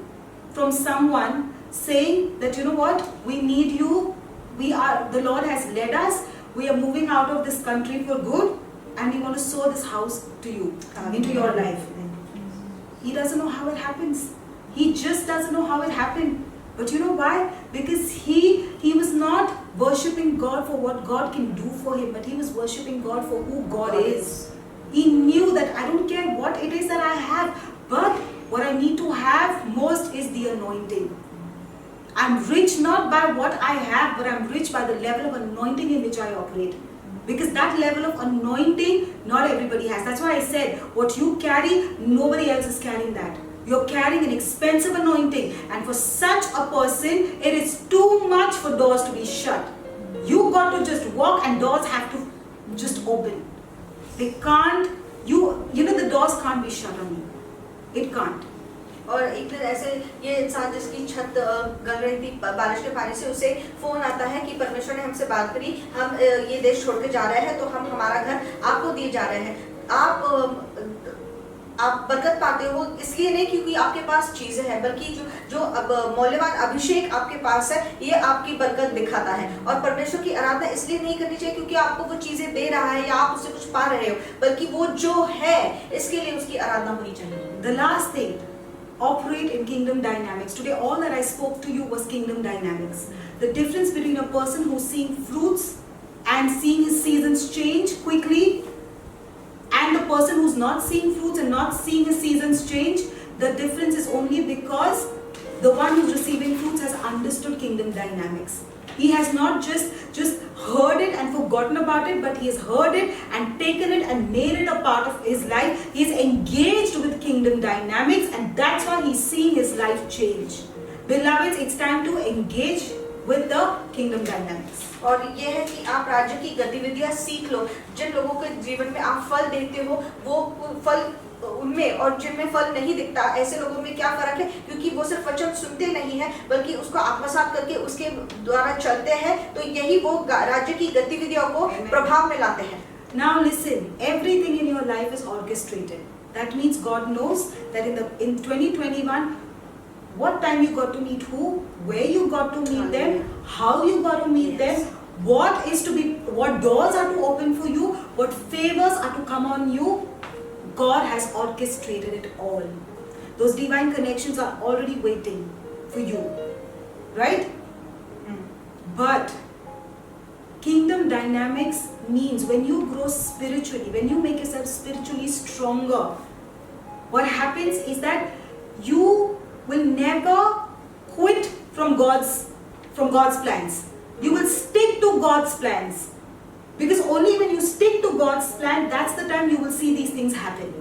from someone saying that, you know what, we need you, the Lord has led us, we are moving out of this country for good, and we want to sow this house to you, into your life. He doesn't know how it happens. He just doesn't know how it happened. But you know why? Because he was not worshipping God for what God can do for him, but he was worshipping God for who God is. He knew that I don't care what it is that I have, but what I need to have most is the anointing. I'm rich not by what I have, but I'm rich by the level of anointing in which I operate. Because that level of anointing, not everybody has. That's why I said, what you carry, nobody else is carrying that. You're carrying an expensive anointing, and for such a person, it is too much for doors to be shut. You got to just walk, and doors have to just open. They can't, you know the doors can't be shut on you. It can't. और एक दिन ऐसे ये इंसान जिसकी छत गल रही थी बारिश के पानी से, उसे फोन आता है कि परमेश्वर ने हमसे बात करी, हम ये देश छोड़ के जा रहे हैं, तो हम हमारा घर आपको दिए जा रहे हैं। आप बरकत पाते हो इसलिए नहीं क्योंकि आपके पास चीजें हैं, बल्कि जो मौल्यवान अभिषेक आपके पास है, ये आपकी बरकत दिखाता है। और परमेश्वर की आराधना इसलिए नहीं करनी चाहिए क्योंकि आपको वो चीजें दे रहा है या आप उससे कुछ पा रहे हो, बल्कि वो जो है इसके लिए उसकी आराधना होनी चाहिए। The last thing, operate in kingdom dynamics. Today all that I spoke to you was kingdom dynamics. The difference between a person who's seeing fruits and seeing his seasons change quickly, and the person who's not seeing fruits and not seeing his seasons change, the difference is only because the one who's receiving fruits has understood kingdom dynamics. He has not just heard it and forgotten about it, but he has heard it and taken it and made it a part of his life. He is engaged with kingdom dynamics, and that's why he's seeing his life change. Beloveds, it's time to engage with the kingdom dynamics. और ये है कि आप राज्य की गतिविधियां सीख लो। जिन लोगों के जीवन में आप फल देखते हो, वो फल उनमें और जिनमें फल नहीं दिखता, ऐसे लोगों में क्या फर्क है? क्योंकि वो सिर्फ वचन सुनते नहीं है, बल्कि उसको आत्मसात करके उसके द्वारा चलते हैं, तो यही वो राज्य की गतिविधियों को प्रभाव में लाते हैं। Now listen, everything in your life is orchestrated. That means God knows that in 2021, what time you got to meet who, where you got to meet them, how you got to meet them, what doors are to open for you, what favors are to come on you. God has orchestrated it all. Those divine connections are already waiting for you, right? But kingdom dynamics means when you grow spiritually, when you make yourself spiritually stronger, what happens is that you will never quit from God's plans. You will stick to God's plans. Because only when you stick to God's plan, that's the time you will see these things happen.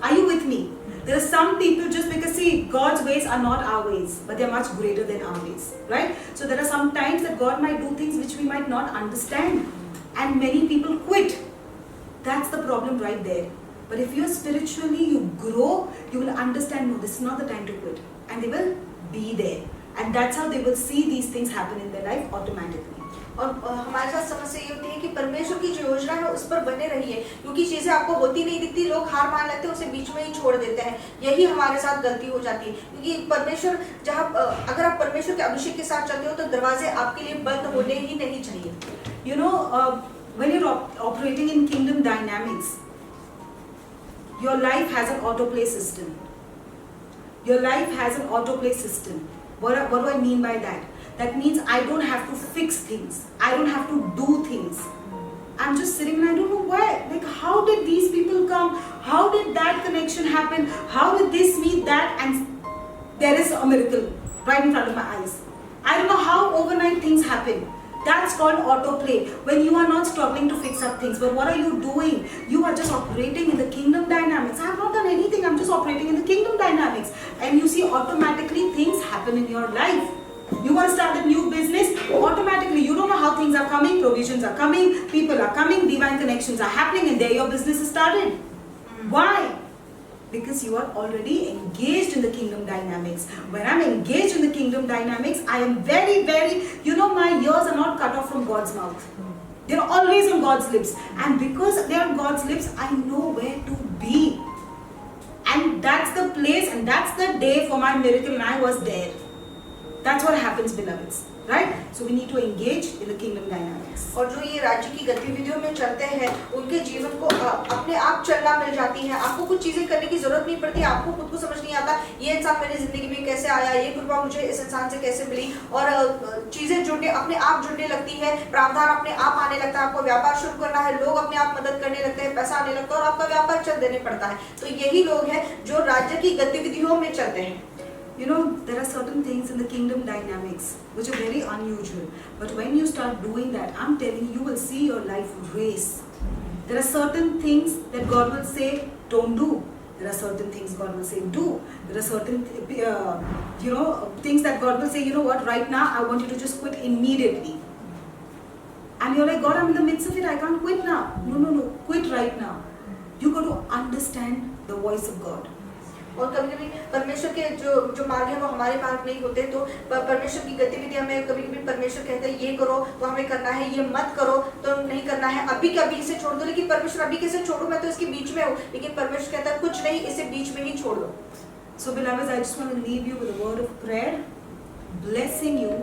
Are you with me? There are some people, just because, see, God's ways are not our ways, but they're much greater than our ways, right? So there are some times that God might do things which we might not understand, and many people quit. That's the problem right there. But if you're spiritually, you grow, you will understand, no, this is not the time to quit, and they will be there, and that's how they will see these things happen in their life automatically. और हमारे साथ समस्या ये होती है कि परमेश्वर की जो योजना है उस पर बने रहिए, क्योंकि चीजें आपको होती नहीं दिखती, लोग हार मान लेते हैं, उसे बीच में ही छोड़ देते हैं। यही हमारे साथ गलती हो जाती है, क्योंकि परमेश्वर जहाँ अगर आप परमेश्वर के अभिषेक के साथ चलते हो तो दरवाजे आपके लिए बंद होने ही नहीं चाहिए। You know, when you're operating in kingdom dynamics, your life has an autoplay system. Your life has an autoplay system. What do I mean by that? That means I don't have to fix things. I don't have to do things. I'm just sitting and I don't know where. Like, how did these people come? How did that connection happen? How did this meet that? And there is a miracle right in front of my eyes. I don't know how overnight things happen. That's called autoplay. When you are not struggling to fix up things. But what are you doing? You are just operating in the kingdom dynamics. I have not done anything. I'm just operating in the kingdom dynamics. And you see, automatically things happen in your life. You want to start a new business, automatically you don't know how things are coming, provisions are coming, people are coming, divine connections are happening, and there your business is started. Why? Because you are already engaged in the kingdom dynamics. When I'm engaged in the kingdom dynamics, I am very, very, my ears are not cut off from God's mouth. They're always on God's lips. And because they're on God's lips, I know where to be. And that's the place, and that's the day for my miracle, and I was there. That's what happens, beloveds, right? So we need to engage in the kingdom dynamics. और जो ये राज्य की गतिविधियों में चलते हैं, उनके जीवन को अपने आप चलना मिल जाती है। आपको कुछ चीजें करने की जरूरत नहीं पड़ती, आपको खुद को समझ नहीं आता ये इंसान मेरी जिंदगी में कैसे आया, ये कृपा मुझे इस इंसान से कैसे मिली, और चीजें जुड़ने अपने आप जुड़ने लगती है, प्रावधान अपने आप आने लगता है। आपको व्यापार शुरू करना है, लोग अपने आप मदद करने लगते हैं, पैसा आने लगता है, और आपका व्यापार चल देने पड़ता है। तो यही लोग हैं जो राज्य की गतिविधियों में चलते हैं। There are certain things in the kingdom dynamics which are very unusual. But when you start doing that, I'm telling you, you will see your life race. There are certain things that God will say, don't do. There are certain things God will say, do. There are certain, things that God will say, you know what, right now, I want you to just quit immediately. And you're like, God, I'm in the midst of it, I can't quit now. No, quit right now. You got to understand the voice of God. और कभी-कभी परमेश्वर के जो मार्ग है वो हमारे मार्ग नहीं होते, तो परमेश्वर की गतिविधि हमें कभी-कभी परमेश्वर कहता है ये करो तो हमें करना है, ये मत करो तो नहीं करना है, अभी के अभी इसे छोड़ दो। लेकिन परमेश्वर अभी कैसे छोड़ो, मैं तो इसके बीच में हूँ, लेकिन परमेश्वर कहता है कुछ नहीं, इसे बीच में ही छोड़ दो। So beloveds, I just want to leave you with a word of prayer, blessing you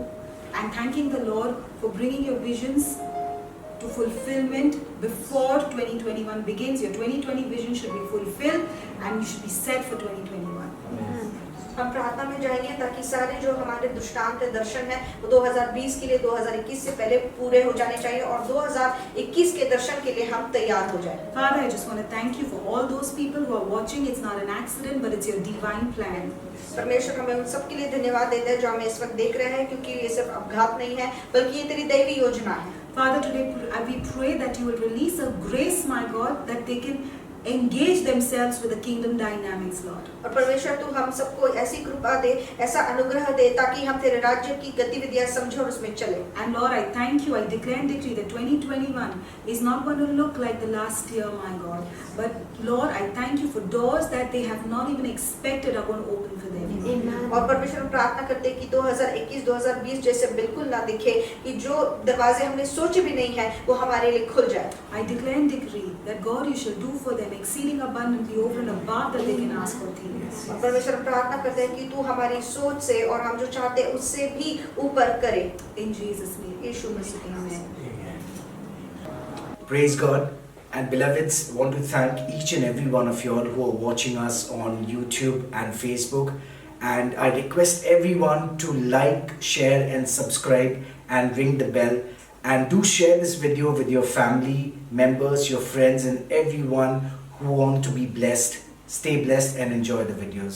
and thanking the Lord for bringing your visions to fulfillment before 2021 begins. Your 2020 vision should be fulfilled and you should be set for 2021. हम प्रार्थना में जाएंगे ताकि सारे जो हमारे दृष्टांत दर्शन है वो 2020 के लिए 2021 से पहले पूरे हो जाने चाहिए, और 2021 के दर्शन के लिए हम तैयार हो जाएं। Father, I just want to thank you for all those people who are watching. It's not an accident, but it's your divine plan. परमेश्वर हमें उन सब के लिए धन्यवाद देते हैं जो हमें इस वक्त देख रहे हैं, क्योंकि ये सिर्फ अपघात नहीं है बल्कि ये तेरी दैवी योजना है। Father, today we pray that you will release a grace, my God, that they can engage themselves with the kingdom dynamics, Lord. और परमेश्वर तू हम सबको ऐसी कृपा दे, ऐसा अनुग्रह दे ताकि हम तेरे राज्य की गतिविधियां समझें और उसमें चलें। And Lord, I thank you. I declare and decree that 2021 is not going to look like the last year, my God. But Lord, I thank you for doors that they have not even expected are going to open for them. और परमेश्वर प्रार्थना करते हैं कि 2021-2020 जैसे बिल्कुल ना दिखे, कि जो दरवाजे हमने सोचे भी नहीं है वो हमारे लिए खुल जाए। I declare and decree that God, you shall do for them exceeding abundantly over and above that they can ask or think. और परमेश्वर प्रार्थना करते हैं कि तू हमारी सोच से और हम जो चाहते हैं उससे भी ऊपर करे। In Jesus' name. यीशु मसीह के नाम से। Praise God. And beloveds, want to thank each and every one of you all who are watching us on YouTube and Facebook. And I request everyone to like, share and subscribe and ring the bell. And do share this video with your family members, your friends and everyone who want to be blessed. Stay blessed and enjoy the videos.